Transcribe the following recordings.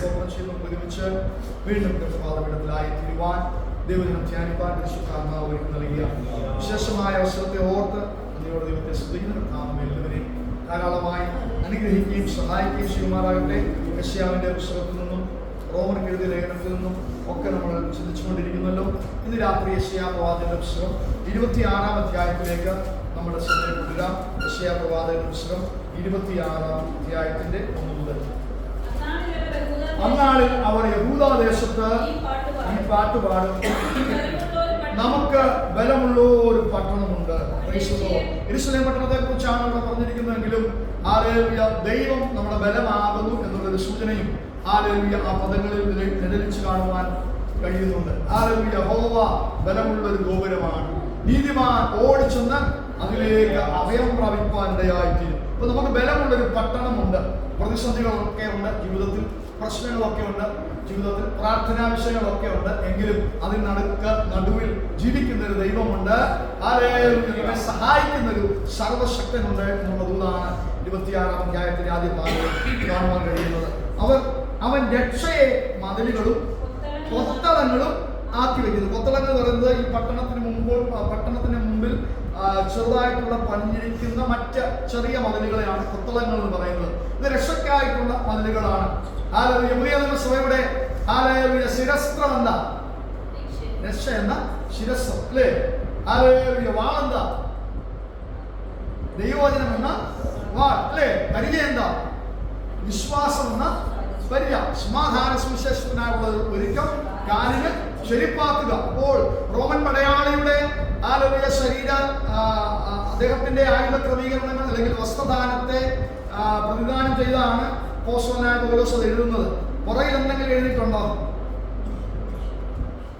സ്തോത്രം ചെയ്യുന്നു. ഒരുമിച്ച് വീണ്ടും കർത്തൃപാദപീഠത്തിലായി തിരുവാൻ ദൈവജനം ധ്യാനിപ്പാൻ പരിശുദ്ധാത്മാവ് ഒരുക്കി നൽകിയ വിശേഷമായ അവസരത്തെ ഓർത്ത് നന്ദിയോടെ ദൈവത്തെ സ്തുതിക്കുന്ന കർത്താവ് എല്ലാവരെയും ധാരാളമായി അനുഗ്രഹിക്കുകയും സഹായിക്കുകയും ചെയ്യുമാറാകട്ടെ. യെശയ്യാവിന്റെ പുസ്തകത്തിൽ നിന്നും റോമർക്ക് എഴുതിയ ലേഖനത്തിൽ നിന്നും ഒക്കെ നമ്മൾ ചിന്തിച്ചുകൊണ്ടിരിക്കുന്നല്ലോ. ഇന്ന് രാത്രി യെശയ്യാ പ്രവാചകന്റെ പുസ്തകം 26-ാം അധ്യായത്തിലേക്ക് നമ്മുടെ ശ്രദ്ധയെ കൊണ്ടുവരാം. യെശയ്യാ പ്രവാചകന്റെ പുസ്തകം 26-ാം അധ്യായത്തിന്റെ 1 മുതൽ. അന്നാളിൽ അവർ യഹൂദാദേശത്ത് ഈ പാട്ട് പാടും. നമുക്ക് ബലമുള്ള ഒരു പട്ടണമുണ്ട്. യെരൂശലേം പട്ടണത്തെ കുറിച്ചാണ് ഇവിടെ പറഞ്ഞിരിക്കുന്നതെങ്കിലും ഹല്ലേലൂയ, ദൈവം നമ്മുടെ ബലമാകുന്നു എന്നുള്ളൊരു സൂചനയും ഹല്ലേലൂയ ആ പദങ്ങളിൽ നിഴലിച്ചു കാണുവാൻ കഴിയുന്നുണ്ട്. ഹല്ലേലൂയ, യഹോവ ബലമുള്ള ഒരു ഗോപുരമാണ്. നീതിമാൻ ഓടിച്ചെന്ന് അതിലേക്ക് അഭയം പ്രാപിപ്പാനിടയായിത്തീരും. അപ്പൊ നമുക്ക് ബലമുള്ളൊരു പട്ടണമുണ്ട്. പ്രതിസന്ധികളൊക്കെ ഉണ്ട് ജീവിതത്തിൽ, പ്രശ്നങ്ങളൊക്കെ ഉണ്ട് ജീവിതത്തിൽ, പ്രാർത്ഥനാ വിഷയങ്ങളൊക്കെ ഉണ്ട്. എങ്കിലും നടുവിൽ ജീവിക്കുന്ന ഒരു ദൈവമുണ്ട്. നമ്മെ സഹായിക്കുന്ന ഒരു സർവശക്തനുണ്ട് എന്നുള്ള ദൂതാണ് 26-ാം അധ്യായത്തിന്റെ ആദ്യ ഭാഗത്ത് കാണുവാൻ കഴിയുന്നത്. അവൻ രക്ഷയെ മതിലുകളും കൊത്തളങ്ങളും ആക്കി വെക്കുന്നു. കൊത്തളങ്ങൾ എന്ന് പറയുന്നത് ഈ പട്ടണത്തിന് മുമ്പിൽ ചെറുതായിട്ടുള്ള പണിഞ്ഞിരിക്കുന്ന മറ്റ് ചെറിയ മതിലുകളെയാണ് കൊത്തളങ്ങൾ എന്ന് പറയുന്നത്. ഇത് രക്ഷയ്ക്കായിട്ടുള്ള മതിലുകളാണ്. പുതിയ നിയമസഭയുടെ ശിരസ്ത്രം എന്താ? രക്ഷ എന്ന ശിരസ്ത്രം അല്ലേ? വാളെന്താ? ദൈവവചനം എന്ന വാൾ അല്ലേ? പരിചയ എന്താ? വിശ്വാസം എന്ന പരിച. സമാധാന സുവിശേഷത്തിനായുള്ള ഒരുക്കം, കാലിന് ചെരിപ്പാക്കുക. അപ്പോൾ റോമൻ പടയാളിയുടെ ശരീര അദ്ദേഹത്തിന്റെ ആയുധ ക്രമീകരണങ്ങൾ അല്ലെങ്കിൽ വസ്ത്രദാനത്തെ പ്രതിദാനം ചെയ്താണ് അപ്പോസ്തലനായ പൗലോസ് എഴുതുന്നത്. പുറകിൽ എന്തെങ്കിലും എഴുതിയിട്ടുണ്ടോ?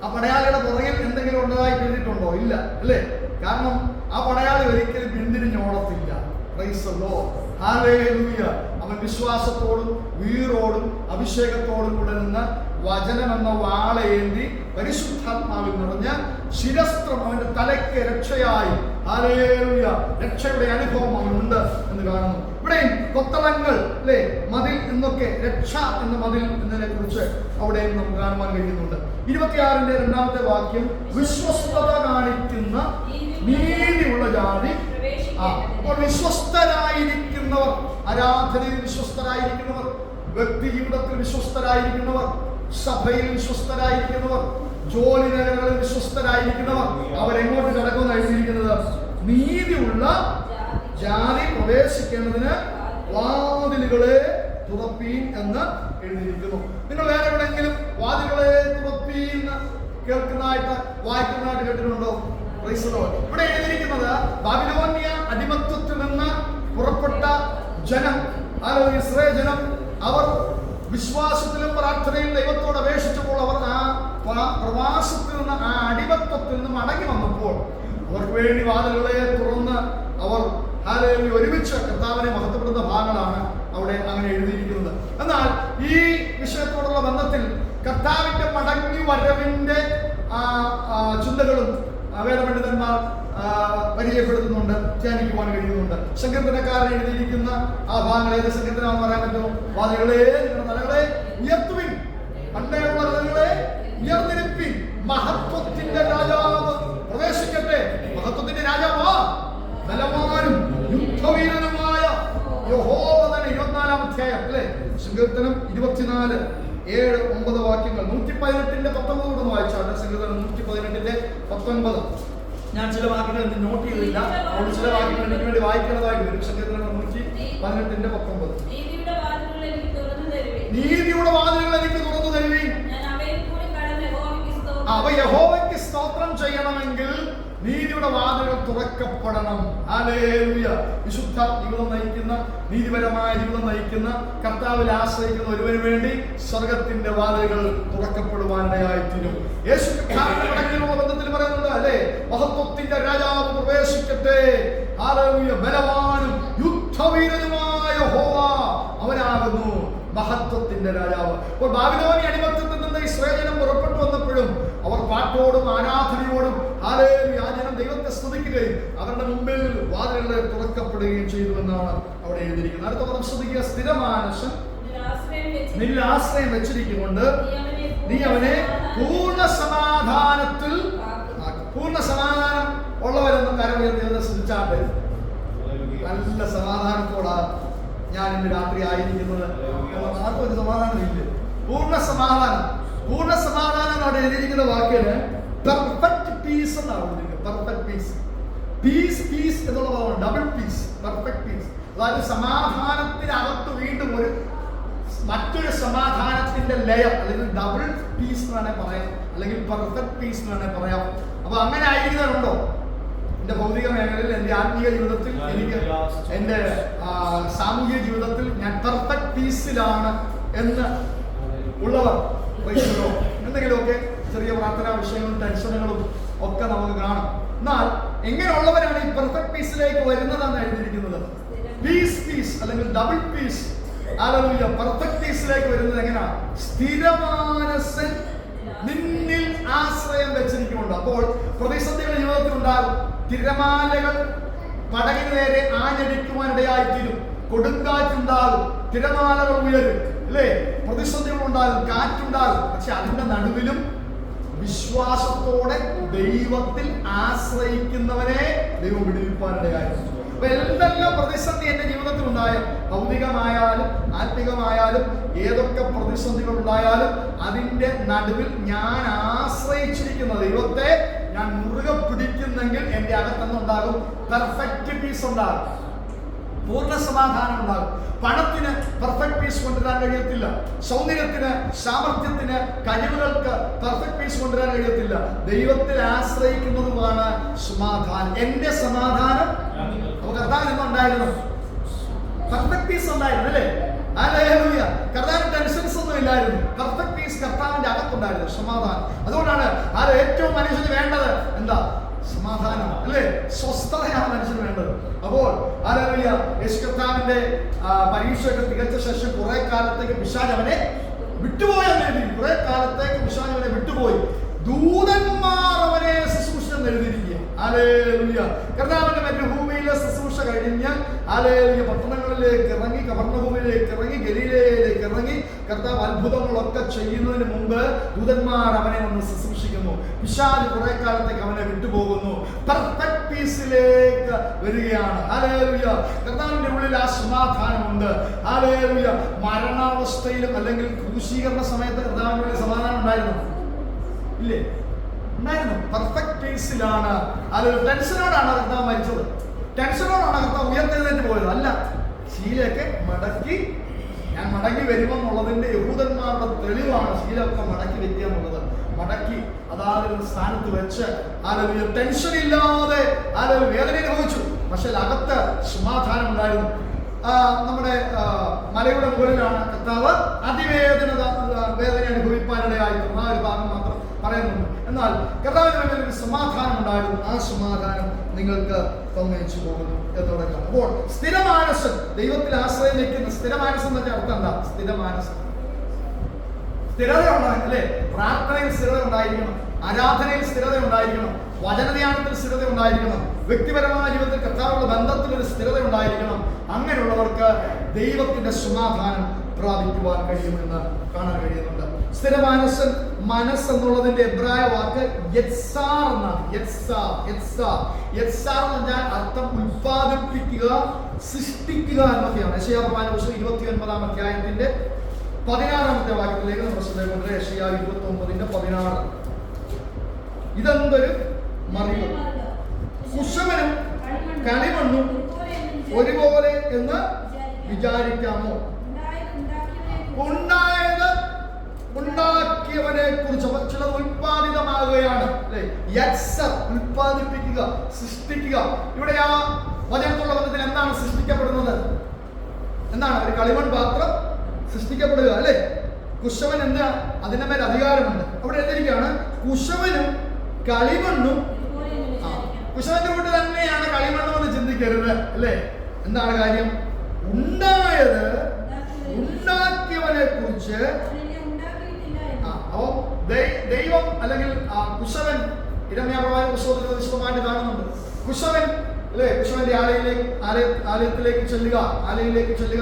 ആ പടയാളിയുടെ പുറകിൽ എന്തെങ്കിലും ഉള്ളതായിട്ട് എഴുതിയിട്ടുണ്ടോ? ഇല്ല അല്ലേ? കാരണം ആ പടയാളി ഒരിക്കലും പിന്തിരിഞ്ഞോടത്തില്ല. Praise the lord, hallelujah. അവൻ വിശ്വാസത്തോടും വീറോടും അഭിഷേകത്തോടും കൂടെ നിന്ന് വചനം എന്ന വാളയേന്തി പരിശുദ്ധാത്മാവിൽ നിറഞ്ഞ ശിരസ്ത്രം അവന്റെ തലയ്ക്ക് രക്ഷയായി. ഹല്ലേലൂയ, രക്ഷയുടെ അനുഭവം അവനുണ്ട് എന്ന് കാണുന്നു. ഇവിടെയും കൊത്തളങ്ങൾ അല്ലേ, മതിൽ എന്നൊക്കെ, രക്ഷ എന്ന മതിൽ എന്നതിനെ കുറിച്ച് അവിടെയും നമുക്ക് കാണുവാൻ കഴിയുന്നുണ്ട്. 26-ന്റെ 2-ാമത്തെ വാക്യം, വിശ്വസ്തത കാണിക്കുന്ന നീതിയുള്ള ജാതി. അപ്പോൾ വിശ്വസ്തരായിരിക്കുന്നവർ, ആരാധനയിൽ വിശ്വസ്തരായിരിക്കുന്നവർ, വ്യക്തി ജീവിതത്തിൽ വിശ്വസ്തരായിരിക്കുന്നവർ, സഭയിൽ വിശ്വസ്തരായിരിക്കുന്നവർ, ജോലി മേഖലകളിൽ വിശ്വസ്തരായിരിക്കുന്നവർ, അവരെങ്ങോട്ട് കിടക്കുമെന്ന് എഴുതിയിരിക്കുന്നത്? നീതിയുള്ള ജാതി പ്രവേശിക്കേണ്ടതിന് വാതിലുകളെ തുറപ്പീൻ എന്ന് എഴുതിയിരിക്കുന്നു. നിങ്ങൾ വേറെ എവിടെയെങ്കിലും വാതിലുകളെ തുറപ്പീൻ കേൾക്കുന്നതായിട്ട് വായിക്കുന്നതായിട്ട് കേട്ടിട്ടുണ്ടോ? ഇവിടെ എഴുതിയിരിക്കുന്നത് ബാബിലോണിയ അടിമത്വത്തിൽ നിന്ന് പുറപ്പെട്ട ജനം, ഇസ്രായേൽ ജനം, അവർ വിശ്വാസത്തിലും പ്രാർത്ഥനയിലും ദൈവത്തോട് അപേക്ഷിച്ചപ്പോൾ അവർ ആ പ്രവാസത്തിൽ നിന്ന്, ആ അടിമത്വത്തിൽ നിന്ന് മടങ്ങി വന്നപ്പോൾ അവർക്ക് വേണ്ടി വാതിലുകളെ തുറന്ന് അവർ ഒരുമിച്ച് കർത്താവിനെ മഹത്വപ്പെടുന്ന ഭാഗങ്ങളാണ് അവിടെ അങ്ങനെ എഴുതിയിരിക്കുന്നത്. എന്നാൽ ഈ വിഷയത്തോടുള്ള ബന്ധത്തിൽ കർത്താവിന്റെ മടങ്ങി വരവിന്റെ ചിന്തകളും വേദപണ്ഡിതന്മാർ പരിചയപ്പെടുത്തുന്നുണ്ട്, ധ്യാനിക്കുവാൻ കഴിയുന്നുണ്ട്. സങ്കീർത്തനക്കാരൻ എഴുതിയിരിക്കുന്ന ആ ഭാഗങ്ങൾ ഏത് സങ്കീർത്തനാണെന്ന് പറയാൻ പറ്റുമോ? വാതിലുകളെ, നിങ്ങളുടെ തലകളെ ഉയർത്തുവിൻ, പണ്ടേയുള്ള തലകളെ ഉയർന്നിരിപ്പിൻ, മഹത്വത്തിന്റെ രാജാവ് പ്രവേശിക്കട്ടെ. മഹത്വത്തിന്റെ രാജാവാ, ബലവാനും യുദ്ധവീരനുമായ യഹോവ തന്നെ. 24-ാം അധ്യായം അല്ലേ, സങ്കീർത്തനം 24, 7, 9 വാക്യങ്ങൾ. 118-ന്റെ 19 കൂടെ വായിച്ചാണ്. സങ്കീർത്തനം 118-ന്റെ 19. ഞാൻ ചില വാക്യങ്ങൾ നോട്ട് ചെയ്തില്ല, അതുകൊണ്ട് ചില വാക്യങ്ങൾ എനിക്ക് വേണ്ടി വായിക്കേണ്ടതായിട്ട് വരും. സങ്കീർത്തനം 118-ന്റെ 19. നീതിയുടെ വാതിലുകൾ എനിക്ക് തുറന്നു തരുവീൻ. അവ യഹോവയ്ക്ക് സ്തോത്രം ചെയ്യണമെങ്കിൽ നീതിയുടെ വാതിലുകൾ തുറക്കപ്പെടണം. ഹല്ലേലൂയ. വിശുദ്ധ ജീവിതം നയിക്കുന്ന, നീതിപരമായ ജീവിതം നയിക്കുന്ന, കർത്താവിൽ ആശ്രയിക്കുന്ന ഒരുവന് വേണ്ടി സ്വർഗത്തിന്റെ വാതിലുകൾ തുറക്കപ്പെടുവാനിടയായിത്തീരും. യേശു കർത്താവിന്റെ ബന്ധത്തിൽ പറയുന്നത് അല്ലേ, മഹത്വത്തിന്റെ രാജാവ് പ്രവേശിക്കട്ടെ. ഹല്ലേലൂയ. ബലവാനും യുദ്ധവീരനുമായ യഹോവ അവനാകുന്നു മഹത്വത്തിന്റെ രാജാവ്. അപ്പോൾ ബാബിലോണിയ അടിമത്തത്തിൽ നിന്ന് ഇസ്രായേൽ ജനം പുറപ്പെട്ടു വന്നപ്പോഴും അവർ പാട്ടോടും ആരാധനയോടും ഹല്ലേലൂയ ആ ജനം ദൈവത്തെ സ്തുതിക്കുകയും അവരുടെ മുമ്പിൽ വാതിലുകൾ തുറക്കപ്പെടുകയും ചെയ്തു എന്നാണ് അവിടെ എഴുതിയിരിക്കുന്നത്. അടുത്ത പദം ശ്രദ്ധിക്കുക, സ്ഥിരമാനസൻ നിന്നിൽ ആശ്രയം വെച്ചിരിക്കുകൊണ്ട് നീ അവനെ പൂർണ്ണ സമാധാനത്തിൽ. പൂർണ്ണ സമാധാനം ഉള്ളവരൊന്നും കരമുയർത്തി ശ്രദ്ധിച്ചാണ്ട് നല്ല സമാധാനത്തോടാ ഞാൻ ഇന്ന് രാത്രി ആയിരിക്കുന്നത്. ആർക്കും ഒരു സമാധാനമില്ല. പൂർണ്ണ സമാധാനം. പൂർണ്ണ സമാധാനം അവിടെ എഴുതിയിരിക്കുന്ന വാക്കിന് പെർഫെക്റ്റ് പീസ് എന്നാണ്. Perfect peace. പീസ് പീസ് എന്നുള്ള പദമാണ്. Double peace, perfect peace. അതായത് സമാധാനത്തിനകത്ത് വീണ്ടും മറ്റൊരു സമാധാനത്തിന്റെ ലെയർ, അല്ലെങ്കിൽ ഡബിൾ പീസ് എന്ന് വേണേൽ പറയാം, അല്ലെങ്കിൽ പെർഫെക്റ്റ് പീസ് എന്ന് വേണേൽ പറയാം. അപ്പൊ അങ്ങനെ ആയിരിക്കുന്നുണ്ടോ? എന്റെ ഭൗതിക മേഖലയിൽ, എന്റെ ആത്മീയ ജീവിതത്തിൽ, എനിക്ക് എന്റെ സാമൂഹിക ജീവിതത്തിൽ ഞാൻ പെർഫെക്റ്റ് പീസിലാണ് എന്ന് ഉള്ളവർ എന്തെങ്കിലുമൊക്കെ ചെറിയ പ്രാർത്ഥനാ വിഷയങ്ങളും ടെൻഷനുകളും ഒക്കെ നമുക്ക് കാണും. എന്നാൽ എങ്ങനെയുള്ളവരാണ് ഈ പെർഫെക്റ്റ് പീസിലേക്ക് വരുന്നതെന്ന് എഴുതിയിരിക്കുന്നത്? പീസ് പീസ് അല്ലെങ്കിൽ ഡബിൾ പീസ്. ഹല്ലേലൂയ. പെർഫെക്റ്റ് പീസിലേക്ക് വരുന്നത് എങ്ങനെയാണ്? സ്ഥിരമാനസൻ നിന്നിൽ ആശ്രയം വെച്ചിരിക്കുന്നുണ്ട്. അപ്പോൾ പ്രതിസന്ധികൾ ജീവിതത്തിൽ ഉണ്ടാകും. തിരമാലകൾ പടകിന് നേരെ ആഞ്ഞടിക്കുവാനിടയായിത്തീരും. കൊടുങ്കാറ്റുണ്ടാകും, തിരമാലകൾ ഉയരും, അല്ലേ? പ്രതിസന്ധികൾ ഉണ്ടാകും, കാറ്റുണ്ടാകും. പക്ഷെ അതിന്റെ നടുവിലും വിശ്വാസത്തോടെ ദൈവത്തിൽ ആശ്രയിക്കുന്നവരെ ദൈവം വിടുവിപ്പാനിടയായിരുന്നു. അപ്പൊ എന്തെല്ലാം പ്രതിസന്ധി എന്റെ ജീവിതത്തിൽ ഉണ്ടായാലും, ഭൗതികമായാലും ആത്മികമായാലും ഏതൊക്കെ പ്രതിസന്ധികൾ ഉണ്ടായാലും അതിന്റെ നടുവിൽ ഞാൻ ആശ്രയിച്ചിരിക്കുന്ന ദൈവത്തെ ഞാൻ മുറുകെ പിടിക്കുന്നെങ്കിൽ എന്റെ അകത്തെന്നുണ്ടാകും പെർഫെക്റ്റ് പീസ് ഉണ്ടാകും, പൂർണ്ണ സമാധാനം ഉണ്ടാകും. പണത്തിന് പെർഫെക്റ്റ് പീസ് കൊണ്ടുവരാൻ കഴിയത്തില്ല. സൗന്ദര്യത്തിന്, സാമർഥ്യത്തിന്, കഴിവുകൾക്ക് പെർഫെക്റ്റ് പീസ് കൊണ്ടുവരാൻ കഴിയത്തില്ല. ദൈവത്തിൽ ആശ്രയിക്കുന്നതുമാണ് സമാധാനം. എന്റെ സമാധാനം കർത്താവിന് എന്തുണ്ടായിരുന്നു? പെർഫെക്റ്റ് പീസ് ഉണ്ടായിരുന്നു, അല്ലേ? ഹല്ലേലൂയ. കർത്താവിന് ടെൻഷൻസ് ഒന്നും ഇല്ലായിരുന്നു. പെർഫെക്റ്റ് പീസ് കർത്താവിന്റെ അകത്തുണ്ടായിരുന്നു, സമാധാനം. അതുകൊണ്ടാണ് അത് ഏറ്റവും മനുഷ്യന് വേണ്ടത് എന്താ? സമാധാനം, അല്ലേ? സ്വസ്ഥതയാണ് മനുഷ്യന് വേണ്ടത്. അപ്പോൾ ഹല്ലേലൂയ. യേശു കർത്താവിന്റെ പരീക്ഷയൊക്കെ തികച്ച ശേഷം കുറെ കാലത്തേക്ക് പിശാച് അവനെ വിട്ടുപോയെന്ന് എഴുതി. കുറെ കാലത്തേക്ക് പിശാച് അവനെ വിട്ടുപോയി. ദൂതന്മാർ അവനെ ശുശ്രൂഷ എഴുതിയിരിക്കുക. ഹല്ലേലൂയ. കർത്താവിന്റെ മരുഭൂമിയിലെ ശുശ്രൂഷ കഴിഞ്ഞ് ഹല്ലേലൂയ പട്ടണങ്ങളിലേക്ക് ഇറങ്ങി, കവർണ്ണഭൂമിയിലേക്ക് ഇറങ്ങി, ഗലീലയിലേക്ക് ഇറങ്ങി കർത്താവ് അത്ഭുതങ്ങളൊക്കെ ചെയ്യുന്നതിന് മുമ്പ് ദൂതന്മാർ അവനെ ഒന്ന് ശുശ്രൂഷിക്കുന്നു. പിശാച് കുറെ കാലത്തേക്ക് അവനെ വിട്ടുപോകുന്നു. പെർഫെക്റ്റ് പീസിലേക്ക് വരികയാണ്. ഹല്ലേലൂയ. കർത്താവിന്റെ ഉള്ളിൽ ആ സമാധാനമുണ്ട്. ഹല്ലേലൂയ. മരണാവസ്ഥയിലും അല്ലെങ്കിൽ ക്രൂശീകരണ സമയത്ത് കർത്താവിന്റെ ഉള്ളിൽ സമാധാനം ഉണ്ടായിരുന്നു, ഇല്ലേ? ഉണ്ടായിരുന്നു. പെർഫെക്റ്റ് പീസിലാണ്. അതൊരു ടെൻഷനോടാണ് കർത്താവ് മരിച്ചത്. ടെൻഷനോടാണ് കർത്താവ് ഉയർത്തെഴുന്നേറ്റ് പോയത്. അല്ല, ശീലയൊക്കെ മടക്കി ഞാൻ മടങ്ങി വരുമെന്നുള്ളതിന്റെ യഹൂദന്മാരുടെ തെളിവാണ് ശീലമൊക്കെ മടക്കി വെക്കുക എന്നുള്ളത്. മടക്കി അതാതൊരു സ്ഥാനത്ത് വെച്ച് ആരും ടെൻഷൻ ഇല്ലാതെ ആരും വേദന അനുഭവിച്ചു. പക്ഷെ അകത്ത് സമാധാനം ഉണ്ടായിരുന്നു. നമ്മുടെ മലയുടെ മുകളിലാണ് കർത്താവ് അതിവേദന വേദന അനുഭവിപ്പാനിടയായി ആ ഒരു ഭാഗം മാത്രം പറയുന്നുണ്ട്. എന്നാൽ കർത്താവിന് ഒരു സമാധാനം ഉണ്ടായിരുന്നു. ആ സമാധാനം നിങ്ങൾക്ക് തന്നയിച്ചു പോകുന്നു എന്നോടൊക്കെ. അപ്പോൾ സ്ഥിരമാനസൻ, ദൈവത്തിൽ ആശ്രയം വയ്ക്കുന്ന സ്ഥിരമാനസം എന്ന് വെച്ചാൽ അർത്ഥം എന്താ? സ്ഥിരമാനസം, സ്ഥിരത ഉണ്ടാകും, അല്ലേ? പ്രാർത്ഥനയിൽ സ്ഥിരത ഉണ്ടായിരിക്കണം, ആരാധനയിൽ സ്ഥിരത ഉണ്ടായിരിക്കണം, വചനധ്യാനത്തിൽ സ്ഥിരത ഉണ്ടായിരിക്കണം, വ്യക്തിപരമായ ജീവിതത്തിൽ കർത്താവുള്ള ബന്ധത്തിൽ ഒരു സ്ഥിരത ഉണ്ടായിരിക്കണം. അങ്ങനെയുള്ളവർക്ക് ദൈവത്തിന്റെ സമാധാനം പ്രാപിക്കുവാൻ കഴിയുമെന്ന് കാണാൻ കഴിയുന്നുണ്ട്. സ്ഥിരമാനസൻ, മനസ്സ് എന്നുള്ളതിന്റെ എബ്രായ വാക്ക് യത്സാർ എന്നാണ്. യത്സാർ എന്ന് പറഞ്ഞാൽ അർത്ഥം ഉൽപ്പാദിപ്പിക്കുക, സൃഷ്ടിക്കുക എന്നൊക്കെയാണ്. യെശയ്യാ പ്രവാചക പുസ്തകം 29-ാം അധ്യായത്തിന്റെ 16-ാമത്തെ വാക്യത്തിലേക്ക് നമ്മൾ ശ്രദ്ധ. യെശയ്യാ 29:16. ഇതെന്തൊരു മറിവ്! കുശവനും കളിമണ്ണും ഒരുപോലെ എന്ന് വിചാരിക്കാമോ? ഉണ്ടായത് ഉണ്ടാക്കിയവനെ കുറിച്ച് ചിലത് ഉൽപ്പാദിതമാകുകയാണ്, അല്ലെ? ഉൽപ്പാദിപ്പിക്കുക, സൃഷ്ടിക്കുക. ഇവിടെ ആ വചനത്തുള്ള ബന്ധത്തിൽ എന്താണ് സൃഷ്ടിക്കപ്പെടുന്നത്? എന്താണ്? ഒരു കളിമൺ പാത്രം സൃഷ്ടിക്കപ്പെടുക, അല്ലെ? കുശവൻ എന്താ? അതിന്റെ മേൽ അധികാരമുണ്ട്. അവിടെ എഴുതിയിരിക്കുകയാണ് കുശവനും കളിമണ്ണും. കുശവന്റെ കൂട്ട് തന്നെയാണ് കളിമണ്ണും എന്ന് ചിന്തിക്കരുത്, അല്ലെ? എന്താണ് കാര്യം? ഉണ്ടായത് ഉണ്ടാക്കിയവനെ കുറിച്ച്. അപ്പോ ദൈവം അല്ലെങ്കിൽ കുശവൻ ഇരമ്യാ പ്രവാചക പുസ്തകത്തിൽ വിശദമായിട്ട് കാണുന്നുണ്ട്. കുശവൻ, അല്ലെ? കുശവന്റെ ആലയത്തിലേക്ക് ചെല്ലുക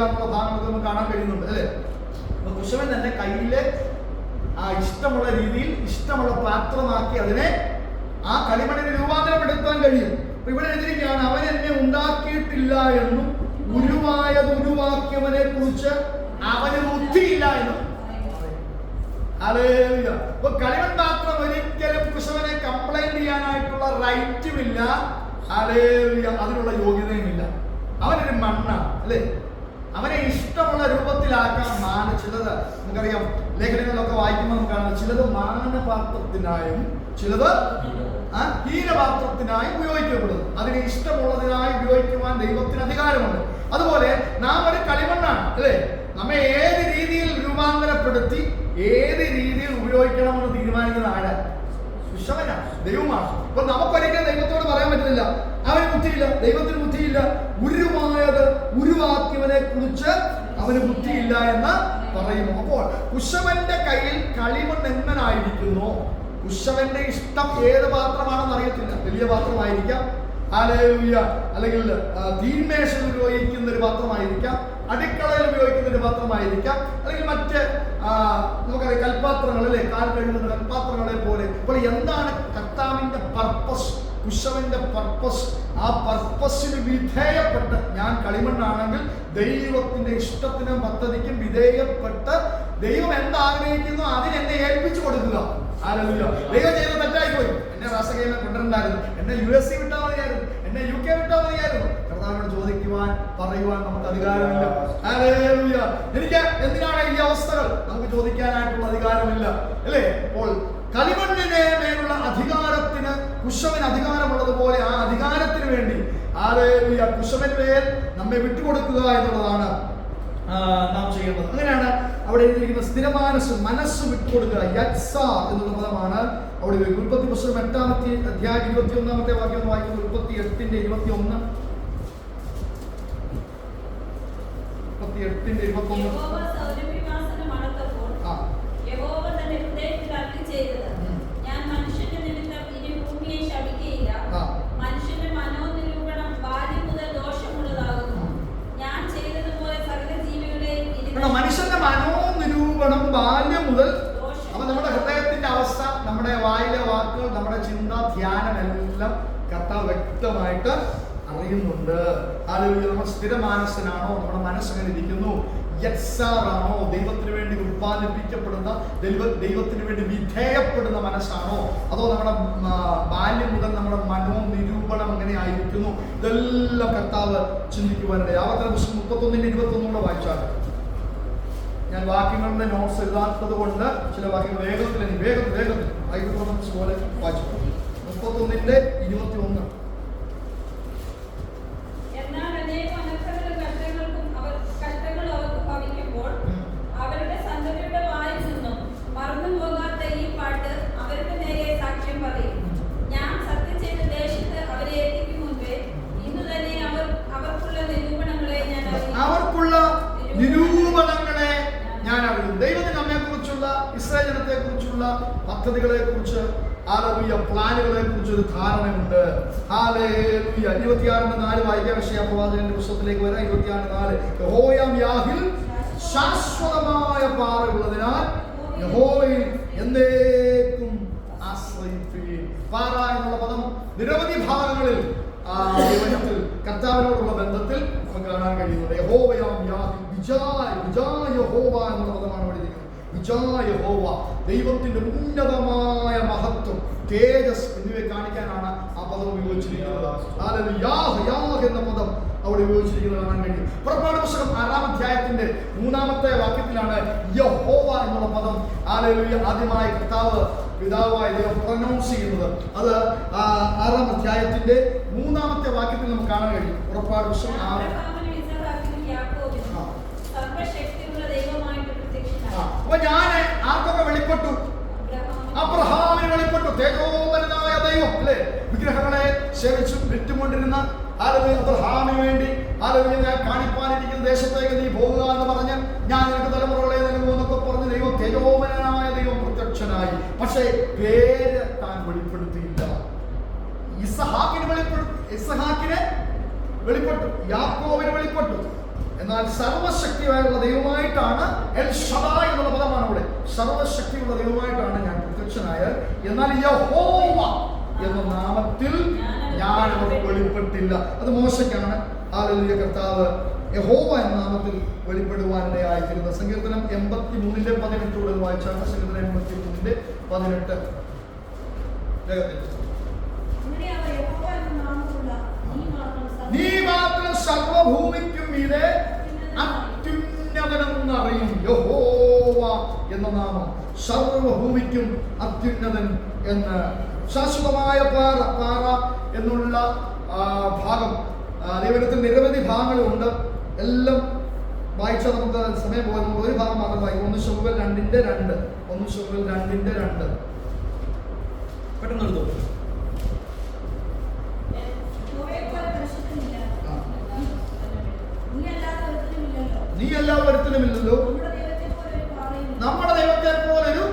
എന്നുള്ള ഭാഗം നമുക്ക് കാണാൻ കഴിയുന്നുണ്ട്, അല്ലെ? കുശവൻ തന്നെ കയ്യിലെ ആ ഇഷ്ടമുള്ള രീതിയിൽ ഇഷ്ടമുള്ള പാത്രമാക്കി അതിനെ ആ കളിമണ്ണിന് രൂപാന്തരപ്പെടുത്താൻ കഴിയും. ഇവിടെ എഴുതിയിരിക്കുകയാണ്, അവൻ എന്നെ ഉണ്ടാക്കിയിട്ടില്ല എന്നും ഉരുവായത് ഉരുവാക്കിയവനെ കുറിച്ച് അവന് ബുദ്ധിയില്ല എന്നും. അപ്പൊ കളിമൺ പാത്രം ഒരിക്കലും കുശവനെ കംപ്ലൈന്റ് ചെയ്യാനായിട്ടുള്ള റൈറ്റുമില്ല, അതിനുള്ള യോഗ്യതയുമില്ല. അവനൊരു മണ്ണാണ് അല്ലേ. അവനെ ഇഷ്ടമുള്ള രൂപത്തിലാക്കാൻ ചിലത് നമുക്കറിയാം, ലേഖനങ്ങളിലൊക്കെ വായിക്കുമ്പോൾ നമുക്ക് കാണാം, ചിലത് മാനപാത്രത്തിനായും ചിലത് ഹീനപാത്രത്തിനായി ഉപയോഗിക്കപ്പെടുന്നു. അതിനെ ഇഷ്ടമുള്ളതിനായി ഉപയോഗിക്കുവാൻ ദൈവത്തിന് അധികാരമുണ്ട്. അതുപോലെ നാം ഒരു കളിമണ്ണാണ് അല്ലേ. നമ്മെ ഏത് രീതിയിൽ രൂപാന്തരപ്പെടുത്തി ഏത് രീതിയിൽ ഉപയോഗിക്കണമെന്ന് തീരുമാനിക്കുന്ന ആരാ? കുശവനാണ്, ദൈവമാണ്. അപ്പൊ നമുക്കൊരിക്കലും ദൈവത്തോട് പറയാൻ പറ്റുന്നില്ല അവന് ബുദ്ധിയില്ല, ദൈവത്തിന് ബുദ്ധിയില്ല. ഉരുവായത് ഉരുവാക്കിയവനെ കുറിച്ച് അവന് ബുദ്ധിയില്ല എന്ന് പറയുന്നു. അപ്പോൾ കുശവന്റെ കയ്യിൽ കളിമണ്ണ് എങ്ങനായിരിക്കുന്നു, കുശവന്റെ ഇഷ്ടം ഏത് പാത്രമാണെന്ന് അറിയത്തില്ല. വലിയ പാത്രമായിരിക്കാം, അല്ലെങ്കിൽ തീന്മേശയിൽ ഉപയോഗിക്കുന്ന ഒരു പാത്രമായിരിക്കാം, അടുക്കളയിൽ ഉപയോഗിക്കുന്ന ഒരു പാത്രമായിരിക്കാം, അല്ലെങ്കിൽ മറ്റ് നമുക്കറിയാം കൽപാത്രങ്ങൾ അല്ലേ, കാൽ കഴുകുന്ന കൽപാത്രങ്ങളെ പോലെ. അപ്പോൾ എന്താണ് കർത്താവിന്റെ പർപ്പസ്, കുശവന്റെ പർപ്പസ്? ആ പർപ്പസിന് വിധേയപ്പെട്ട് ഞാൻ കളിമണ്ണാണെങ്കിൽ ദൈവത്തിന്റെ ഇഷ്ടത്തിനും പദ്ധതിക്കും വിധേയപ്പെട്ട് ദൈവം എന്താഗ്രഹിക്കുന്നു അതിനെന്നെ ഏൽപ്പിച്ചു കൊടുക്കുക. ദൈവം ചെയ്ത് തെറ്റായിപ്പോയി, എന്നെ റാസകയിലെ കൊണ്ടുവരണ്ടായിരുന്നു, എന്നെ US വിട്ടാൽ മതിയായിരുന്നു, എന്നെ UK വിട്ടാൽ മതിയായിരുന്നു. കർത്താവിനോട് ചോദിക്കുവാൻ പറയുവാൻ നമുക്ക് അധികാരമില്ല. എനിക്ക് എന്തിനാണ് ഈ അവസ്ഥകൾ നമുക്ക് ചോദിക്കാനായിട്ടുള്ള അധികാരമില്ല അല്ലേ. അപ്പോൾ കളിമണ്ണിനെ മേലുള്ള അധികാരത്തിന് കുശവന് അധികാരമുള്ളതുപോലെ ആ അധികാരത്തിന് വേണ്ടി കുശവന് മേൽ നമ്മെ വിട്ടുകൊടുക്കുക എന്നുള്ളതാണ് നാം ചെയ്യേണ്ടത്. അങ്ങനെയാണ് അവിടെ എഴുതിയിരിക്കുന്ന സ്ഥിരമാനസ്, മനസ്സ് വിട്ടുകൊടുക്കുക. യത്സ എന്നുള്ള പദമാണ് അവിടെ. ഉൽപ്പത്തി പുസ്തകം 8-ാമത്തെ അധ്യായം 21-ാമത്തെ വാക്യം വായിക്കുന്നത്. ഉൽപ്പത്തി 8:21. മനുഷ്യന്റെ മനോനിരൂപണം ബാല്യം മുതൽ. അപ്പൊ നമ്മുടെ ഹൃദയത്തിന്റെ അവസ്ഥ, നമ്മുടെ വായിലെ വാക്കുകൾ, നമ്മുടെ ചിന്ത, ധ്യാനം എല്ലാം കർത്താവ് വ്യക്തമായിട്ട് അറിയുന്നുണ്ട്. നമ്മൾ സ്ഥിരമാനസനാണോ, നമ്മുടെ മനസ്സങ്ങനെ ഇരിക്കുന്നു, യത്സാറാണോ, ദൈവത്തിന് വേണ്ടി ഉത്പാദിപ്പിക്കപ്പെടുന്ന ദൈവത്തിന് വേണ്ടി വിധേയപ്പെടുന്ന മനസ്സാണോ, അതോ നമ്മുടെ ബാല്യം മുതൽ നമ്മുടെ മനോനിരൂപണം എങ്ങനെ ആയിരിക്കുന്നു, ഇതെല്ലാം കർത്താവ് ചിന്തിക്കുവാനുണ്ട്. ആവർത്തന പുസ്തകം 31:21 വായിച്ചാൽ, ഞാൻ വാക്യങ്ങളുടെ നോട്ട്സ് എഴുതാത്തത് കൊണ്ട് ചില വാക്യങ്ങൾ വേഗത്തിൽ ഐക്യപ്രദംസ് പോലെ വായിച്ചു. 31:21. അവർക്കുള്ള നിരൂപണങ്ങളെ ഞാൻ അറിയും. ദൈവത്തിന് നമ്മെ കുറിച്ചുള്ള, ഇസ്രായേൽ ജനത്തെ കുറിച്ചുള്ള പദ്ധതികളെ കുറിച്ച്, പ്ലാനുകളെ കുറിച്ച് ഒരു ധാരണയുണ്ട്. 26:4 വായിക്കാൻ വിഷയ പ്രവാചകന്റെ പുസ്തകത്തിലേക്ക് വരാം. 26:4 യഹോവയാം യാഹിൽ ശാശ്വതമായ പാറയുള്ളതിനാൽ യഹോവയിൽ എന്നേക്കും ആശ്രയിപ്പീൻ. പാറ എന്നുള്ള പദം നിരവധി ഭാഗങ്ങളിൽ കർത്താവിനോടുള്ള ബന്ധത്തിൽ നമുക്ക് കാണാൻ കഴിയുന്നത്. യഹോവയാം യാഹിൽ, വിജായ് യഹോവ എന്നുള്ള പദമാണ് പഠിക്കുന്നത്. വിജായ് യഹോവ, ദൈവത്തിന്റെ ഉന്നതമായ മഹത്വം, തേജസ് എന്നിവയെ കാണിക്കാനാണ് ആ പദം ഉപയോഗിച്ചിരിക്കുന്നത്. യാഹ് എന്ന പദം അവിടെ ഉപയോഗിച്ചിരിക്കുന്നത് കാണാൻ കഴിയും. പുറപ്പാട് പുസ്തകം 6-ാം അധ്യായത്തിന്റെ 3-ാമത്തെ വാക്യത്തിലാണ് യഹോവ എന്നുള്ള പദം ആദ്യമായി കർത്താവ് പിതാവായ ദൈവം പ്രൊനൗൺസ് ചെയ്യുന്നത്. അത് 6-ാം അധ്യായത്തിന്റെ 3-ാമത്തെ വാക്യത്തിൽ നമുക്ക് കാണാൻ കഴിയും. പുറപ്പാട് പുസ്തകം 6. അപ്പൊ ഞാൻ ആർക്കൊക്കെ വെളിപ്പെട്ടു? അബ്രഹാമിന് വെളിപ്പെട്ടു, തേജോമരനായ ദൈവം അല്ലെ. വിഗ്രഹങ്ങളെ സേവിച്ചും വിറ്റുകൊണ്ടിരുന്ന അബ്രഹാമിന് വേണ്ടി ഞാൻ കാണിപ്പാനിരിക്കുന്ന ദേശത്തേക്ക് നീ പോകുക എന്ന് പറഞ്ഞ് ഞാൻ നിനക്ക് തലമുറകളെ നൽകുമെന്നൊക്കെ പറഞ്ഞ് ദൈവം, തേജോമരനായ ദൈവം പ്രത്യക്ഷനായി. പക്ഷേ പേര് താൻ വെളിപ്പെടുത്തിയില്ല. ഇസഹാക്കിന് വെളിപ്പെട്ടു, യാക്കോബിന് വെളിപ്പെട്ടു, എന്നാൽ സർവശക്തിയായുള്ള ദൈവമായിട്ടാണ്, എൽ ഷദായ് എന്നുള്ള പദമാണ് ഇവിടെ, സർവശക്തിയുള്ള ദൈവമായിട്ടാണ് ഞാൻ പ്രത്യക്ഷനായത്. എന്നാൽ യഹോവ എന്ന നാമത്തിൽ ഞാൻ അവർക്ക് വെളിപ്പെട്ടില്ല. അത് മോശയ്ക്കാണ് ഹല്ലേലൂയ കർത്താവ് യഹോവ എന്ന നാമത്തിൽ വെളിപ്പെടുവാനിടയായിത്തീരുന്നത്. സങ്കീർത്തനം 83:18 വായിച്ചാണ്. സങ്കീർത്തനം 83:18 നീ മാത്രം സർവഭൂമിക്കും മീതെ അത്യുന്നതനെന്നറിയും. യഹോവ എന്ന നാമം സർവഭൂമിക്കും അത്യുന്നതൻ എന്ന്. ശാശ്വതമായ പാറ എന്നുള്ള ഭാഗം ദൈവത്തിൽ നിരവധി ഭാഗങ്ങളുണ്ട്. എല്ലാം വായിച്ചാൽ നമുക്ക് സമയം പോകുന്നത്. ഒരു ഭാഗം മാത്രം വായിക്കും. 1 ശമൂവേൽ 2:2. 1 ശമൂവേൽ 2:2 പെട്ടെന്ന് എടുത്തു. നീ എല്ലാ ഒരുത്തനുമില്ലല്ലോ, നമ്മുടെ ദൈവത്തെ പോലൊരു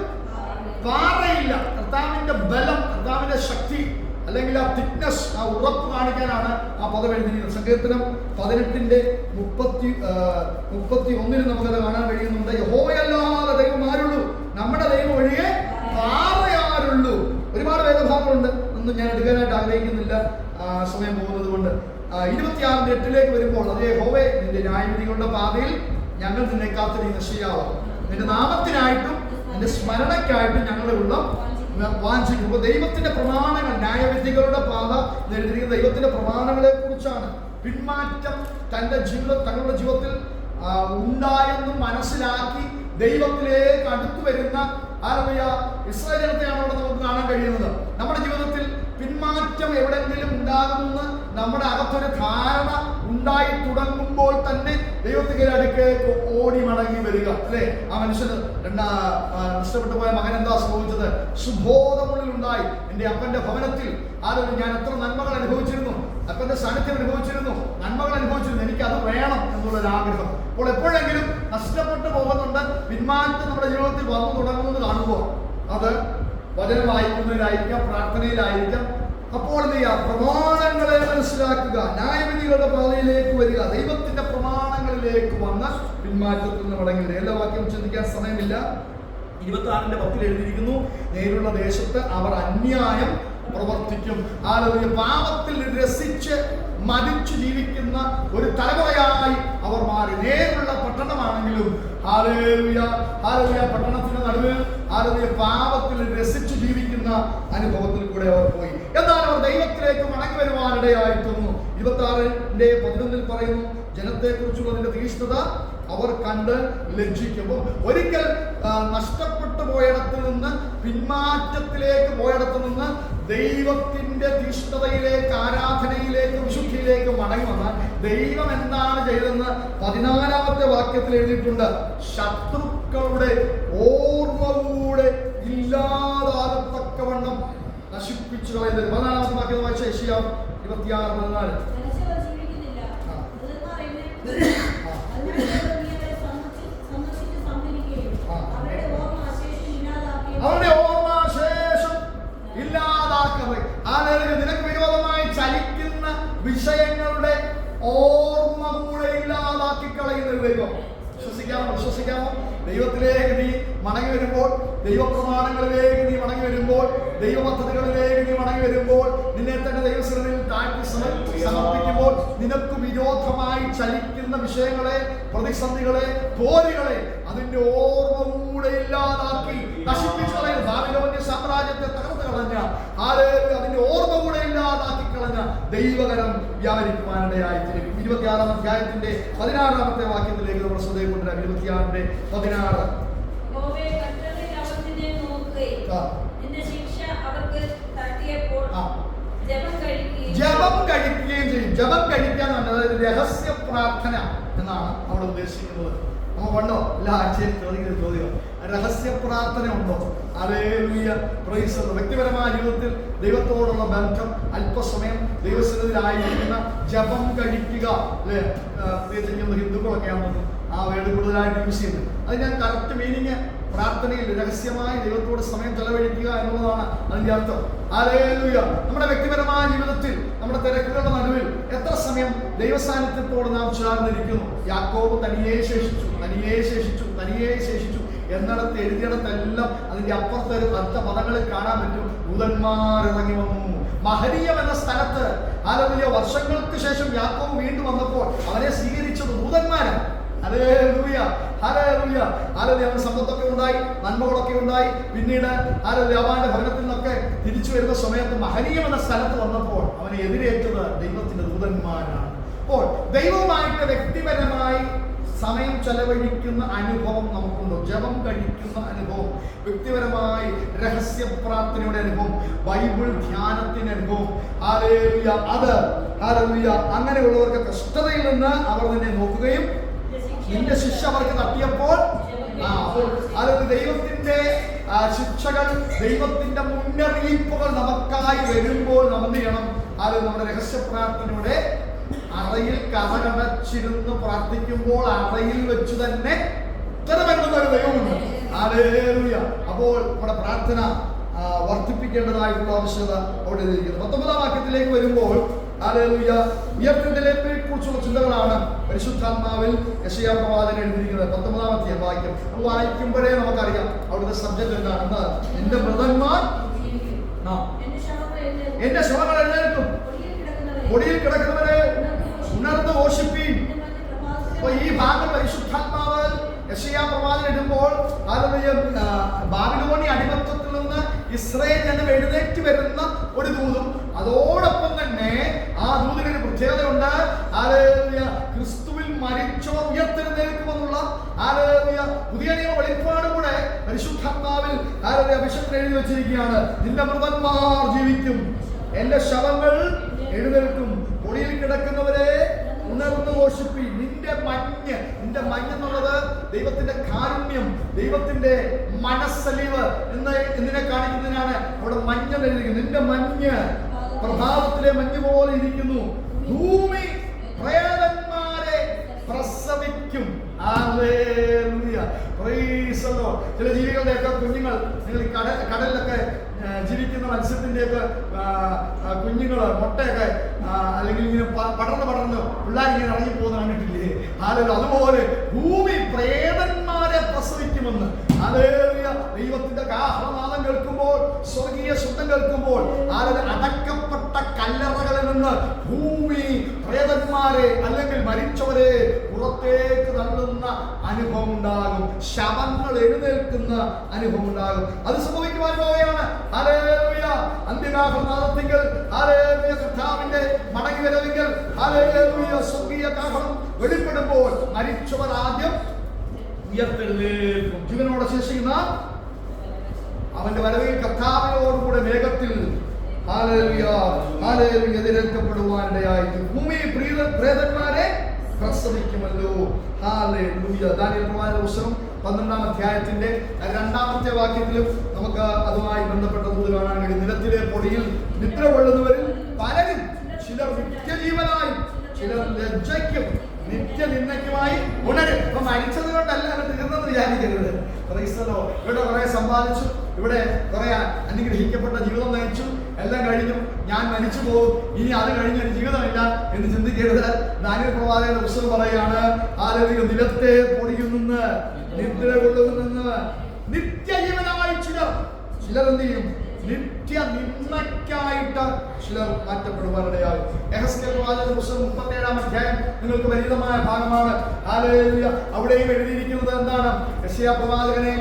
പാറയില്ല. കർത്താവിന്റെ ബലം, കർത്താവിന്റെ ശക്തി, അല്ലെങ്കിൽ ആ തിക്നെസ്, ആ ഉറപ്പ് കാണിക്കാനാണ് ആ പദം എഴുതിയിരിക്കുന്നത്. സങ്കീർത്തനം 18:31 നമുക്കത് കാണാൻ കഴിയുന്നുണ്ട്. യഹോവയല്ലാതെ ദൈവം ആരുള്ളൂ, നമ്മുടെ ദൈവം ഒഴികെ പാറയാരുള്ളൂ. ഒരുപാട് വേദഭാഗങ്ങളുണ്ട്, ഒന്നും ഞാൻ എടുക്കാനായിട്ട് ആഗ്രഹിക്കുന്നില്ല സമയം പോകുന്നത് കൊണ്ട്. 26:8 വരുമ്പോൾ, അതേ യഹോവേ, നിന്റെ ന്യായവിധികളുടെ പാതയിൽ ഞങ്ങൾ നിന്നെ കാത്തിരിക്കുന്ന ശരിയാവും. നിന്റെ നാമത്തിനായിട്ടും നിന്റെ സ്മരണയ്ക്കായിട്ടും ഞങ്ങളുടെ ഉള്ളം വാഞ്ചിക്കും. ദൈവത്തിന്റെ പ്രമാണങ്ങൾ, ന്യായവിധികളുടെ പാത എഴുതിയിരിക്കുന്ന ദൈവത്തിന്റെ പ്രമാണങ്ങളെ കുറിച്ചാണ്. പിന്മാറ്റം തങ്ങളുടെ ജീവിതത്തിൽ ഉണ്ടായെന്നും മനസ്സിലാക്കി ദൈവത്തിലേക്ക് അടുത്തു വരുന്ന ഇസ്രായേൽ ജനത്തെയാണ് അവിടെ നമുക്ക് കാണാൻ കഴിയുന്നത്. നമ്മുടെ ജീവിതത്തിൽ പിന്മാറ്റം എവിടെയെങ്കിലും ഉണ്ടാകുമെന്ന് നമ്മുടെ അകത്തൊരു ധാരണ ഉണ്ടായി തുടങ്ങുമ്പോൾ തന്നെ ദൈവത്തിന്റെ അടുക്കേക്ക് ഓടി മടങ്ങി വരിക, അല്ലേ? ആ മനുഷ്യന് നഷ്ടപ്പെട്ടു പോയ മകൻ എന്താ സംഭവിച്ചത്? സുബോധമുള്ളിൽ ഉണ്ടായി. എന്റെ അപ്പന്റെ ഭവനത്തിൽ ഞാൻ എത്ര നന്മകൾ അനുഭവിച്ചിരുന്നു, അപ്പന്റെ സാന്നിധ്യം അനുഭവിച്ചിരുന്നു, നന്മകൾ അനുഭവിച്ചിരുന്നു, എനിക്ക് അത് വേണം എന്നുള്ളൊരാഗ്രഹം. അപ്പോൾ എപ്പോഴെങ്കിലും നഷ്ടപ്പെട്ടു പോകുന്നുണ്ട്, പിന്മാറ്റം നമ്മുടെ ജീവിതത്തിൽ വന്നു തുടങ്ങുന്നത് കാണുമ്പോൾ അത് വചനം വായിക്കുന്നതിലായിരിക്കാം, പ്രാർത്ഥനയിലായിരിക്കാം. അപ്പോൾ എന്ത് ചെയ്യുക? പ്രമാണങ്ങളെ മനസ്സിലാക്കുക, ന്യായവിധികളുടെ പാതയിലേക്ക് വരിക, ദൈവത്തിന്റെ പ്രമാണങ്ങളിലേക്ക് വന്ന പിന്മാറ്റത്തിൽ നിന്ന് മടങ്ങി വരിക. എല്ലാ വാക്യം ചിന്തിക്കാൻ സമയമില്ല. 26:10 എഴുതിയിരിക്കുന്നു, നേരുള്ള ദേശത്ത് അവർ അന്യായം പ്രവർത്തിക്കും. പാപത്തിൽ രസിച്ച് മതിച്ചു ജീവിക്കുന്ന ഒരു തലമുറയായി അവർ മാറി. നേരുള്ള പട്ടണമാണെങ്കിലും പട്ടണത്തിന്റെ നടുവിൽ പാപത്തിൽ രസിച്ചു ജീവിക്കുന്ന അനുഭവത്തിൽ കൂടെ അവർ പോയി. എന്നാൽ അവർ ദൈവത്തിലേക്ക് മടങ്ങി വരുവാനിടയായി തീർന്നു. 26:11 പറയുന്നു, ജനത്തെ കുറിച്ചുള്ളതിന്റെ തീഷ്ണത അവർ കണ്ട് ലജ്ജിക്കുമ്പോൾ. ഒരിക്കൽ നഷ്ടപ്പെട്ടു പോയിടത്ത് നിന്ന്, പിന്മാറ്റത്തിലേക്ക് പോയിടത്ത് നിന്ന് ദൈവത്തിന്റെ തീഷ്ണതയിലേക്ക്, ആരാധനയിലേക്ക്, വിശുദ്ധിയിലേക്ക് മടങ്ങി വന്നാൽ ദൈവം എന്താണ് ചെയ്തതെന്ന് 14-ാമത്തെ വാക്യത്തിൽ എഴുതിയിട്ടുണ്ട്. ശത്രുക്കളുടെ ഓർമ്മ കൂടെ ഇല്ലാതാകത്തക്കവണ്ണം നശിപ്പിച്ചു കളയുന്നത്. 14-ാമത്തെ വാക്യം വായിച്ച യെശയ്യാവ് 26:14. അവരുടെ ഓർമ്മശേഷം ഇല്ലാതാക്കുന്നത്. നിനക്ക് വിരോധമായി ചലിക്കുന്ന വിഷയങ്ങളുടെ ഓർമ്മ കൂടെ ഇല്ലാതാക്കി കളയുന്ന ദൈവം. വിശ്വസിക്കാമോ? ദൈവത്തിലേക്ക് നീ മടങ്ങി വരുമ്പോൾ, ദൈവപ്രമാണങ്ങളിലേക്ക് നീ മടങ്ങി വരുമ്പോൾ, ദൈവപദ്ധതികളിലേക്ക് നീ മടങ്ങി വരുമ്പോൾ, നിന്നെ തന്നെ ദൈവസന്നിധിയിൽ താഴ്ത്തി സമർപ്പിക്കുമ്പോൾ, നിനക്ക് വിരോധമായി ചലിക്കുന്ന വിഷയങ്ങളെ, പ്രതിസന്ധികളെ, പോരുകളെ അതിന്റെ ഓർമ്മ കൂടെ ഇല്ലാതാക്കി നശിപ്പിച്ചു കളയുന്ന ബാബിലോന്യ സാമ്രാജ്യത്തെ തകർത്ത് കളഞ്ഞ അതിന്റെ ഓർമ്മ കൂടെ ഇല്ലാതാക്കി കളഞ്ഞ ദൈവകരം വ്യാപരിക്കുവാനിടയായിത്തീരും. 26-ാം അധ്യായത്തിന്റെ 16-ാമത്തെ വാക്യത്തിലേക്ക് നമ്മൾ ശ്രദ്ധ കൊണ്ടുവരാം. 26:16. ജപം കഴിക്കുകയും ചെയ്യും. ജപം കഴിക്കുക എന്ന് പറഞ്ഞത് രഹസ്യ പ്രാർത്ഥന എന്നാണ് അവിടെ ഉദ്ദേശിക്കുന്നത്. നമുക്ക് ഉണ്ടോ? എല്ലാ ആഴ്ചയും ചോദിക്കുന്ന ചോദ്യം, രഹസ്യ പ്രാർത്ഥന ഉണ്ടോ? Hallelujah, praise the Lord. വ്യക്തിപരമായ ജീവിതത്തിൽ ദൈവത്തോടുള്ള ബന്ധം, അല്പസമയം ദൈവസന്നിധിയിലായിരിക്കുന്ന ജപം കഴിക്കുക, അല്ലേ? പ്രത്യേകിച്ച് ഹിന്ദുക്കളൊക്കെയാണെന്ന് ആ വേർഡ് കൂടുതലായിട്ട് യൂസ് ചെയ്യുന്നത്. അത് ഞാൻ കറക്റ്റ് മീനിങ് പ്രാർത്ഥനയിൽ രഹസ്യമായി ദൈവത്തോട് സമയം ചെലവഴിക്കുക എന്നുള്ളതാണ് അതിന്റെ അർത്ഥം. ഹല്ലേലൂയ. നമ്മുടെ വ്യക്തിപരമായ ജീവിതത്തിൽ നമ്മുടെ തിരക്കുകളുടെ നടുവിൽ എത്ര സമയം ദൈവസാന്നിധ്യത്തോട് നാം ചേർന്നിരിക്കുന്നു? യാക്കോബ് തനിയെ ശേഷിച്ചു എന്നിടത്ത് എഴുതിയിടത്തെല്ലാം അതിന്റെ അപ്പുറത്തെ ഒരു അർത്ഥ പദങ്ങളിൽ കാണാൻ പറ്റും. ദൂതന്മാർ ഇറങ്ങി വന്നു. മഹനീയം എന്ന സ്ഥലത്ത് ഹല്ലേലൂയ വർഷങ്ങൾക്ക് ശേഷം യാക്കോബ് വീണ്ടും വന്നപ്പോൾ അവനെ സ്വീകരിച്ചത് ദൂതന്മാരാണ്. ഹല്ലേലൂയ. അവന് സമ്പത്തൊക്കെ ഉണ്ടായി, നന്മകളൊക്കെ ഉണ്ടായി. പിന്നീട് അവന്റെ ഭവനത്തിൽ നിന്നൊക്കെ തിരിച്ചു വരുന്ന സമയത്ത് മഹനീയം എന്ന സ്ഥലത്ത് വന്നപ്പോൾ അവനെ എതിരേറ്റത് ദൈവത്തിന്റെ ദൂതന്മാരാണ്. അപ്പോൾ ദൈവവുമായിട്ട് വ്യക്തിപരമായി സമയം ചെലവഴിക്കുന്ന അനുഭവം നമുക്കുണ്ടോ? ജപം കഴിക്കുന്ന അനുഭവം, വ്യക്തിപരമായി രഹസ്യ പ്രാർത്ഥനയുടെ അനുഭവം, ബൈബിൾ ധ്യാനത്തിന്റെ അനുഭവം. അങ്ങനെയുള്ളവർക്ക് കഷ്ടതയിൽ നിന്ന് അവർ തന്നെ നോക്കുകയും നിന്റെ ശിക്ഷ അവർക്ക് തട്ടിയപ്പോൾ ദൈവത്തിന്റെ ശിക്ഷകൾ, ദൈവത്തിന്റെ മുന്നറിയിപ്പുകൾ നമുക്കായി വരുമ്പോൾ നാം എന്ത് ചെയ്യണം? നമ്മുടെ രഹസ്യ പ്രാർത്ഥനയുടെ അറയിൽ കഥകടച്ചിരുന്ന് പ്രാർത്ഥിക്കുമ്പോൾ അറയിൽ വെച്ച് തന്നെ ഉത്തരമെന്ന ഒരു ദൈവമുണ്ട്. ഹല്ലേലൂയ. അപ്പോൾ നമ്മുടെ പ്രാർത്ഥന വർദ്ധിപ്പിക്കേണ്ടതായിട്ടുള്ള ആവശ്യകത അവിടെ ഇരിക്കുന്നത്. 19-ാം വാക്യത്തിലേക്ക് വരുമ്പോൾ ഹല്ലേലൂയ, ഉയർത്തെഴുന്നേൽപ്പിനെ കുറിച്ചുള്ള ചിന്തകളാണ് പരിശുദ്ധാത്മാവിൽ യെശയ്യാ പ്രവാചകൻ എഴുതിയിരിക്കുന്നത്. 19-ാം അധ്യായം വാക്യം വായിക്കുമ്പോഴേ നമുക്കറിയാം അവിടുത്തെ സബ്ജക്ട് എന്താണെന്ന്. എന്റെ മൃതന്മാർ എന്റെ ശവങ്ങൾ എഴുന്നേൽക്കും, പൊടിയിൽ കിടക്കുന്നവരെ ഉണർന്ന് ഘോഷിപ്പീൻ. അപ്പൊ ഈ ഭാഗം പരിശുദ്ധാത്മാവ് യെശയ്യാ പ്രവാചകൻ ഇടുമ്പോൾ ബാബിലോണിയ അടിമത്തത്തിൽ നിന്ന് ഇസ്രായേൽ ജനം എഴുന്നേറ്റ് വരുന്ന ഒരു ദൂതും അതോടൊപ്പം തന്നെ ആ ദൂതിനൊരു പ്രത്യേകതയുണ്ട്. ക്രിസ്തുവിൽ മരിച്ചവർ ഉയർത്തെഴുന്നേൽക്കുമെന്നുള്ള പുതിയ നിയമ വെളിപ്പാട് കൂടെ പരിശുദ്ധാത്മാവിൽ അഭിഷേകത്തിൽ എഴുതി വെച്ചിരിക്കുകയാണ്. നിന്റെ മൃതന്മാർ ജീവിക്കും, എന്റെ ശവങ്ങൾ എഴുന്നേൽക്കും, പൊടിയിൽ കിടക്കുന്നവരെ ഉണർന്ന് ഘോഷിപ്പി. നിന്റെ മഞ്ഞ് എന്നുള്ളത് ദൈവത്തിന്റെ കാരുണ്യം, ദൈവത്തിന്റെ മനസ്സലിവ് എന്നിനെ കാണിക്കുന്നതിനാണ് അവിടെ മഞ്ഞ് എഴുതിയിരിക്കുന്നത്. നിന്റെ മഞ്ഞ് പ്രഭാതത്തിലെ മഞ്ഞ് പോലെ ഇരിക്കുന്നു, ഭൂമി പ്രേതന്മാരെ പ്രസവിക്കും. ചില ജീവികളുടെയൊക്കെ കുഞ്ഞുങ്ങൾ, നിങ്ങൾ കടലിലൊക്കെ ജീവിക്കുന്ന മത്സ്യത്തിന്റെയൊക്കെ കുഞ്ഞുങ്ങള് മുട്ടയൊക്കെ അല്ലെങ്കിൽ ഇങ്ങനെ പടർന്ന് പിള്ളേരിങ്ങനെ ഇറങ്ങി പോകുന്ന കണ്ടിട്ടില്ലേ? അതുപോലെ ഭൂമി പ്രേതന്മാരെ പ്രസവിക്കുമെന്ന്. ദൈവത്തിന്റെ കാഹളനാദം കേൾക്കുമ്പോൾ, സ്വർഗീയ ശബ്ദം കേൾക്കുമ്പോൾ അടക്കപ്പെട്ട കല്ലറകളിൽ നിന്ന് ഭൂമി പ്രേതന്മാരെ അല്ലെങ്കിൽ മരിച്ചവരെ പുറത്തേക്ക് തള്ളുന്ന അനുഭവം ഉണ്ടാകും. ശവങ്ങൾ എഴുന്നേൽക്കുന്ന അനുഭവം ഉണ്ടാകും. അത് സംഭവിക്കുവാൻ പോവുകയാണ്. ഹല്ലേലൂയ. അന്ത്യകാഹളനാദത്തിങ്കൽ കർത്താവിന്റെ മടങ്ങി വരവെങ്കിൽ സ്വർഗീയ കാഹളം വെളിപ്പെടുമ്പോൾ മരിച്ചവർ ആദ്യം ഉയർത്തെഴുന്നേൽക്കും. ജീവനോടെ ശേഷിക്കുന്ന അവന്റെ വരവിൽ കർത്താവിനോടുകൂടെ വേഗത്തിൽ എതിരേൽക്കപ്പെടുവാനിടയായിരിക്കും. ഭൂമിയിൽ പ്രേതന്മാരെ പ്രസവിക്കുമല്ലോ. ദാനിയേൽ പ്രവാചകന്റെ പുസ്തകം 12-ാം അധ്യായത്തിന്റെ 2-ാമത്തെ വാക്യത്തിലും നമുക്ക് അതുമായി ബന്ധപ്പെട്ട ദൂത് കാണാൻ കഴിയും. നിലത്തിലെ പൊടിയിൽ നിദ്ര കൊള്ളുന്നവരിൽ പലരും ചിലർ നിത്യജീവനായി, ചിലർ ലജ്ജയ്ക്കും നിത്യനിന്ദയ്ക്കുമായി ഉണരും. ഇപ്പൊ മരിച്ചത് കൊണ്ടല്ല അത് തീർന്നെന്ന് വിചാരിക്കരുത്. ഇവിടെ കുറെ സമ്പാദിച്ചു, ഇവിടെ കുറെ അനുഗ്രഹിക്കപ്പെട്ട ജീവിതം നയിച്ചു, എല്ലാം കഴിഞ്ഞു, ഞാൻ മരിച്ചു പോകും, ഇനി അത് കഴിഞ്ഞൊരു ജീവിതമില്ല എന്ന് ചിന്തിക്കരുത്. ദാനിയേൽ പ്രവാചകന്റെ പുസ്തകം പറയുകയാണ്, നിലത്തെ പൊടിയിൽ നിന്ന് നിദ്ര കൊള്ളുന്ന നിത്യജീവനായി ചിലർ എന്ത് ചെയ്യും? നിത്യ നിന്ദയ്ക്കായിട്ട് ചിലർ മാറ്റപ്പെടുവാനിടയാകും. യെഹെസ്കേൽ പ്രവാചകന്റെ പുസ്തകം 37-ാം അധ്യായം നിങ്ങൾക്ക് പരിചിതമായ ഭാഗമാണ്. ഹല്ലേലൂയ. അവിടെയും എഴുതിയിരിക്കുന്നത് എന്താണ്? യെശയ്യാ പ്രവാചകനെ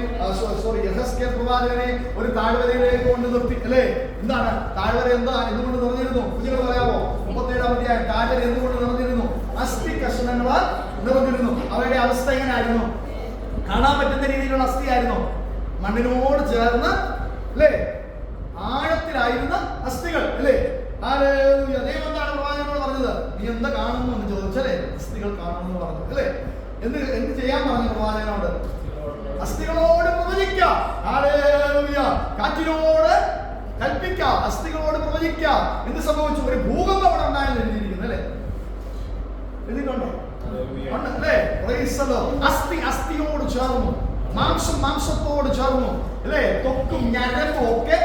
യെഹെസ്കേൽ പ്രവാചകനെ ഒരു താഴ്വരയിലേക്ക് കൊണ്ട് നിർത്തി, അല്ലേ? എന്താണ് താഴ്വര? എന്തുകൊണ്ട് നിറഞ്ഞിരുന്നു? കുഞ്ഞുങ്ങൾ പറയാമോ? 37-ാം അധ്യായം താഴ്വര എന്തുകൊണ്ട് നിറഞ്ഞിരുന്നു? അസ്ഥി കഷണങ്ങളാൽ നിറഞ്ഞിരുന്നു. അവരുടെ അവസ്ഥ എങ്ങനെയായിരുന്നു? കാണാൻ പറ്റുന്ന രീതിയിലുള്ള അസ്ഥിയായിരുന്നു, മണ്ണിനോട് ചേർന്ന്, അല്ലേ? ആഴത്തിലായിരുന്ന അസ്ഥികൾ, അല്ലേ? ദൈവം എന്താണ് പ്രവാചകനോട് പറഞ്ഞത്? നീ എന്താ കാണുന്നു എന്ന് ചോദിച്ചല്ലേ? അസ്ഥികൾ കാണുന്നു പറഞ്ഞു, അല്ലേ? എന്ത് ചെയ്യാൻ പറഞ്ഞു പ്രവാചകനോട്? അസ്ഥികളോട് പ്രവചിക്കാം. കാറ്റിനോട് കൽപ്പിക്കാം, അസ്ഥികളോട് പ്രവചിക്കാം. എന്ത് സംഭവിച്ചു? ഒരു ഭൂകമ്പം അവിടെ ഉണ്ടായെന്ന് എഴുതിയിരിക്കുന്നു, അല്ലേ? എഴുതിയിട്ടുണ്ടോ? അസ്ഥിയോട് ചേർന്നു. മാംസം മാംസത്തോട് ചേർന്നു, അല്ലേ? ത്വക്കും ഞരമ്പും ഒക്കെ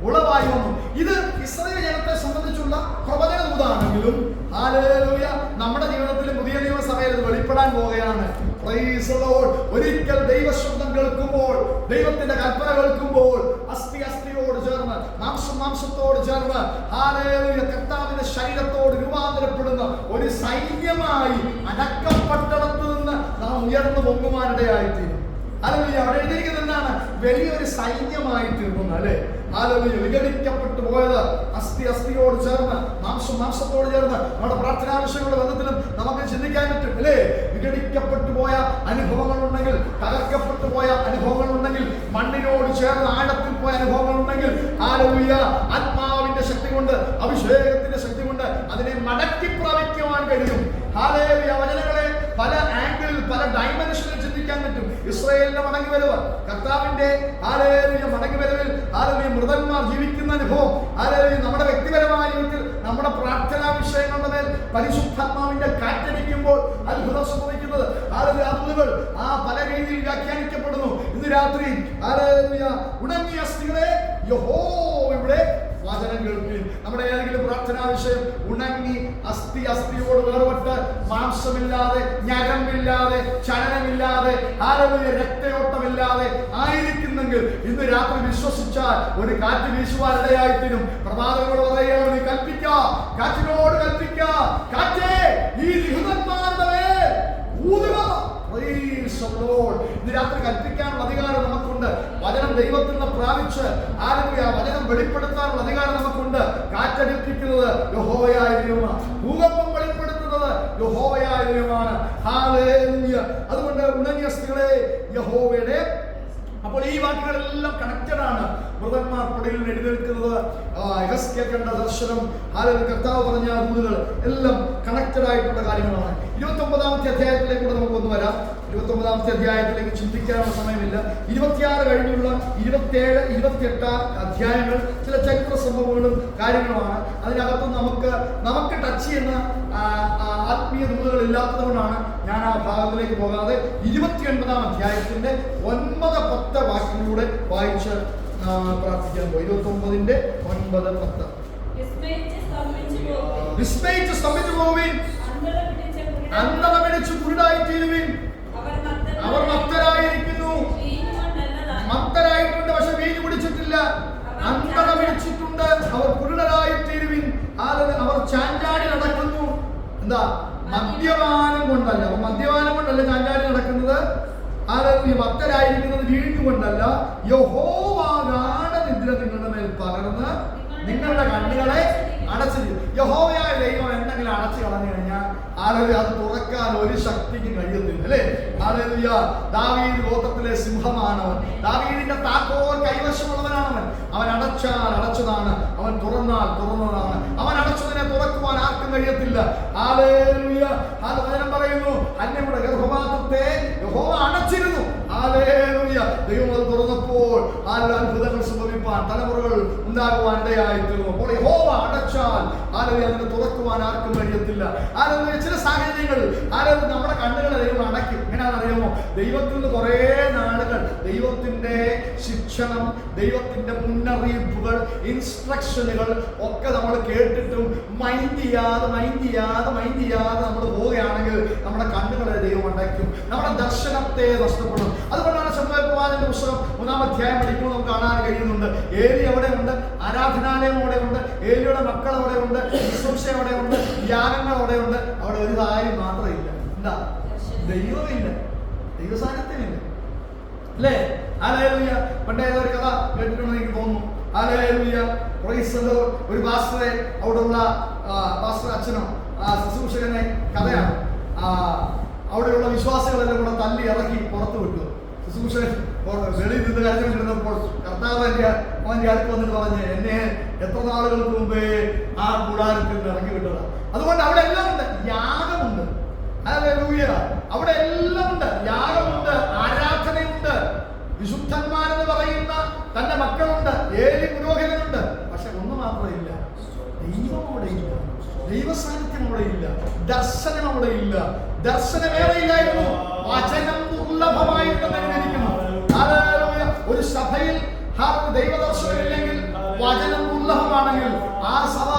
ഉളവായി വന്നു. ഇത് ഇസ്രായേൽ ജനത്തെ സംബന്ധിച്ചുള്ള പ്രവചന ദൂതാണെങ്കിലും ഹല്ലേലൂയ നമ്മുടെ ജീവിതത്തിൽ പുതിയ നിയമസഭയിൽ ഇത് വെളിപ്പെടാൻ പോവുകയാണ്. Price the Lord. ഒരിക്കൽ ദൈവശബ്ദം കേൾക്കുമ്പോൾ, ദൈവത്തിന്റെ കൽപ്പന കേൾക്കുമ്പോൾ അസ്ഥി അസ്ഥിയോട് ചേർന്ന്, മാംസം മാംസത്തോട് ചേർന്ന് ഹല്ലേലൂയ കർത്താവിന്റെ ശരീരത്തോട് രൂപാന്തരപ്പെടുന്ന ഒരു സൈന്യമായി അടക്കപ്പെട്ടടത്ത് നിന്ന് നാം ഉയർന്നു പൊങ്ങുവാനിടയായിത്തീരും. ഹല്ലേലൂയ. അവിടെ എഴുതിയിരിക്കുന്നത് എന്താണ്? വലിയൊരു സൈന്യമായി തീർന്നു, അല്ലേ? ഹല്ലേലൂയ. വിഘടിക്കപ്പെട്ടു പോയത് അസ്ഥി അസ്ഥിയോട് ചേർന്ന്, മാംസം മാംസത്തോട് ചേർന്ന്. നമ്മുടെ പ്രാർത്ഥനാവിഷയങ്ങളുടെ ബന്ധത്തിലും നമുക്ക് ചിന്തിക്കാൻ പറ്റും, അല്ലേ? വിഘടിക്കപ്പെട്ടു പോയ അനുഭവങ്ങൾ ഉണ്ടെങ്കിൽ, തകർക്കപ്പെട്ടു പോയ അനുഭവങ്ങൾ ഉണ്ടെങ്കിൽ, മണ്ണിനോട് ചേർന്ന് ആഴത്തിൽ പോയ അനുഭവങ്ങൾ ഉണ്ടെങ്കിൽ, ഹല്ലേലൂയ, ആത്മാവിന്റെ ശക്തി കൊണ്ട്, അഭിഷേകത്തിന്റെ ശക്തി കൊണ്ട് അതിനെ മടക്കി പ്രാപിക്കുവാൻ കഴിയും. ഹല്ലേലൂയ. വചനങ്ങളെ പല ആംഗിളിൽ, പല ഡൈമെൻഷനിൽ ചിന്തിക്കാൻ പറ്റും. ഇസ്രായേലിന്റെ മടങ്ങി വരവ്, കർത്താവിന്റെ ഹല്ലേലൂയ മടങ്ങി വരവിൽ ഹല്ലേലൂയ മൃതന്മാർ ജീവിക്കുന്ന അനുഭവം, ഹല്ലേലൂയ നമ്മുടെ വ്യക്തിപരമായ ജീവിതത്തിൽ നമ്മുടെ പ്രാർത്ഥനാ വിഷയങ്ങളുടെ മേൽ പരിശുദ്ധാത്മാവിന്റെ കാറ്റടിക്കുമ്പോൾ അത്ഭുതം സംഭവിക്കുന്നത്. ഹല്ലേലൂയ. അത്ഭുതങ്ങൾ പല രീതിയിൽ വ്യാഖ്യാനിക്കപ്പെടുന്നു. ഇന്ന് രാത്രി ഹല്ലേലൂയ ഉണങ്ങിയ അസ്ഥികളെ യഹോവയുടെ വചനം കേൾക്കുകയും, നമ്മുടെ ഏതെങ്കിലും പ്രാർത്ഥനാ വിഷയം ഉണങ്ങി അസ്ഥി അസ്ഥിയോട് വേർപെട്ട് മാംസമില്ലാതെ, ഞരമ്പില്ലാതെ, ചലനമില്ലാതെ, ഹല്ലേലൂയ രക്തയോട്ടമില്ലാതെ ആയിരിക്കുന്നെങ്കിൽ ഇന്ന് രാത്രി വിശ്വസിച്ചാൽ ഒരു കാറ്റ് വീശുവാനിടയായിത്തീരും. പ്രവാചകനോട് പറയുകയാണ്, നീ കൽപ്പിക്ക, കാറ്റിനോട് കൽപ്പിക്ക, കാറ്റേ ഈ നിഹതന്മാരുടെ മേൽ ഊതുക. ഇന്ന് രാത്രി കൽപ്പിക്കാനുള്ള അധികാരം നമുക്കുണ്ട്. വചനം ദൈവത്തിൽ നിന്ന് പ്രാപിച്ച് ഹല്ലേലൂയ വചനം വെളിപ്പെടുത്താനുള്ള അധികാരം നമുക്കുണ്ട്. കാറ്റടിപ്പിക്കുന്നത് യഹോവയായ ദൈവമാണ്. ഭൂകമ്പം വെളിപ്പെടുത്തുന്നത് യഹോവയായ ദൈവമാണ്. ഹല്ലേലൂയ. അതുകൊണ്ട് ഉണങ്ങിയ അസ്ഥികളെ യഹോവയുടെ. അപ്പോൾ ഈ വാക്കുകളെല്ലാം കണക്റ്റഡ് ആണ്. മൃതന്മാർ പൊടിയിൽ എഴുന്നേൽക്കുന്നത്, യെഹെസ്കേൽ കണ്ട ദർശനം, ഹല്ലേലൂയ കർത്താവ് പറഞ്ഞ ദൂതുകൾ എല്ലാം കണക്റ്റഡ് ആയിട്ടുള്ള കാര്യങ്ങളാണ്. 29-ാമത്തെ അധ്യായത്തിലേക്ക് കൂടെ നമുക്കൊന്ന് വരാം. 29-ാമത്തെ അധ്യായത്തിലേക്ക് ചിന്തിക്കാനുള്ള സമയമില്ല. 26 കഴിഞ്ഞുള്ള 27, 28 അധ്യായങ്ങൾ ചില ചരിത്ര സംഭവങ്ങളും കാര്യങ്ങളുമാണ്. അതിനകത്ത് നമുക്ക് ടച്ച് ചെയ്യുന്ന ആത്മീയ ദൂതുകൾ ഇല്ലാത്തത് കൊണ്ടാണ് ഞാൻ ആ ഭാഗത്തിലേക്ക് പോകാതെ 29-ാം അധ്യായത്തിന്റെ 9-10 വാക്യങ്ങളിലൂടെ വായിച്ച് പ്രാർത്ഥിക്കാൻ പോയി. 29-ന്റെ 9-10. വിസ്മയിച്ച് സ്തംഭിച്ചു പോവുവിൻ, അന്ധത പിടിച്ച് കുരുടായിത്തീരുവിൻ. അവർ മത്തരായിരിക്കുന്നു, മത്തരായിട്ടുണ്ട്, പക്ഷെ വീഞ്ഞു കുടിച്ചിട്ടില്ല. അന്ധത പിടിച്ചിട്ടുണ്ട്, അവർ കുരുടരായിത്തീരുവിൻ. അവർ ചാഞ്ചാടി നടക്കുന്നു. എന്താ? മദ്യപാനം കൊണ്ടല്ല, മദ്യപാനം കൊണ്ടല്ല ചാഞ്ചാടി നടക്കുന്നത്. മത്തരായിരിക്കുന്നത് വീഞ്ഞു കൊണ്ടല്ല. യഹോവ ഗാഢനിദ്ര നിങ്ങളുടെ മേൽ പകർന്ന് നിങ്ങളുടെ കണ്ണുകളെ അടച്ചിരിക്കും. യഹോവയായ ദൈവം എന്തെങ്കിലും അടച്ചു കളഞ്ഞു കഴിഞ്ഞാൽ അത് തുറക്കാൻ ഒരു ശക്തിക്ക് കഴിയത്തില്ല, അല്ലേ? ഹല്ലേലൂയ. ദാവീദ് ഗോത്രത്തിലെ സിംഹമാണവൻ. ദാവീദിന്റെ താക്കോൽ കൈവശമുള്ളവനാണവൻ. അവൻ അടച്ചാൽ അടച്ചതാണ്, അവൻ തുറന്നാൽ തുറന്നതാണ്. അവൻ അടച്ചതിനെ തുറക്കുവാൻ ആർക്കും കഴിയത്തില്ല. ഹല്ലേലൂയ. അത് വചനം പറയുന്നു, അന്യയുടെ ഗർഭപാത്രത്തെ യഹോവ അടച്ചിരുന്നു. ഹല്ലേലൂയ. ദൈവം അത് തുറന്നപ്പോൾ അത്ഭുതങ്ങൾ സംഭവിപ്പാൻ, തലമുറകൾ ഉണ്ടാകുവാൻ ഇടയായിത്തീർന്നു. അപ്പോൾ യഹോവ അടച്ചാൽ അതിനെ തുറക്കുവാൻ ആർക്കും കഴിയത്തില്ല. ചില സാഹചര്യങ്ങൾ നമ്മുടെ കണ്ണുകളെ ദൈവം അടയ്ക്കും. എങ്ങനെയാണെന്ന് അറിയാമോ? ദൈവത്തിൽ നിന്ന് കുറേ നാളുകൾ ദൈവത്തിന്റെ ശിക്ഷണം, ദൈവത്തിന്റെ മുന്നറിയിപ്പുകൾ, ഇൻസ്ട്രക്ഷനുകൾ ഒക്കെ നമ്മൾ കേട്ടിട്ടും മൈൻഡ് ചെയ്യാതെ നമ്മൾ പോവുകയാണെങ്കിൽ നമ്മുടെ കണ്ണുകളെ ദൈവം അടയ്ക്കും, നമ്മുടെ ദർശനത്തെ നഷ്ടപ്പെടും. അതുകൊണ്ടാണ് ശമൂവേൽ പ്രവാചകന്റെ പുസ്തകം 3-ാം അധ്യായം പഠിക്കുമ്പോൾ നമുക്ക് കാണാൻ കഴിയുന്നുണ്ട്. ഏലി അവിടെ ഉണ്ട്, ആരാധനാലയം അവിടെ ഉണ്ട്, ഏലിയുടെ മക്കൾ അവിടെ ഉണ്ട്, ശുശ്രൂഷ അവിടെ ഉണ്ട്, യാഗങ്ങൾ അവിടെ ഉണ്ട്. അവിടെ ഒരു കാര്യം മാത്രമില്ല. എന്താ? ദൈവമില്ല, ദൈവസാന്നിധ്യമില്ല, അല്ലേ? ഹല്ലേലൂയ. പണ്ടേ ഒരു കഥ കേട്ടിട്ടുണ്ടെന്ന് എനിക്ക് തോന്നുന്നു. ഹല്ലേലൂയ. Praise the Lord. ഒരു പാസ്റ്ററെ, അവിടെയുള്ള പാസ്റ്റർ അച്ഛനോ ശുശ്രൂഷകനെ കഥയാണ്. അവിടെയുള്ള വിശ്വാസികളെല്ലാം കൂടെ തല്ലി ഇറക്കി പുറത്തു വിട്ടു. ശുശ്രൂഷകൻ വെളിയിൽ നിന്ന് കരഞ്ഞുകൊണ്ടിരുന്നപ്പോൾ കർത്താവ് അവന്റെ അടുത്ത് വന്നിട്ട് പറഞ്ഞ്, എന്നെ എത്ര നാളുകൾക്ക് മുമ്പേ ആ കൂടാരത്തിൽ നിന്ന് ഇറക്കി വിട്ടതാണ്. അതുകൊണ്ട് അവിടെ എല്ലാം ഉണ്ട്, യാഗമുണ്ട്. ഹല്ലേലൂയ. അവിടെ എല്ലാം ഉണ്ട്, യാഗമുണ്ട്, ആരാധനയുണ്ട്, വിശുദ്ധന്മാരെന്ന് പറയുന്ന തന്റെ മക്കളുണ്ട്, ഏലി പുരോഹിതനുണ്ട്. പക്ഷെ ഒന്ന് മാത്രമില്ല, ദൈവം അവിടെ ഇല്ല, ദൈവസാന്നിധ്യം അവിടെ ഇല്ല, ദർശനം അവിടെ ഇല്ല. ദർശനം വേറെ ഇല്ലായിരുന്നു, വചനം ദുർലഭമായിട്ട് ഇരിക്കുന്നു. ദൈവദർശനമില്ലെങ്കിൽ, വചനം ദുർലഭമാണെങ്കിൽ, ആ സഭ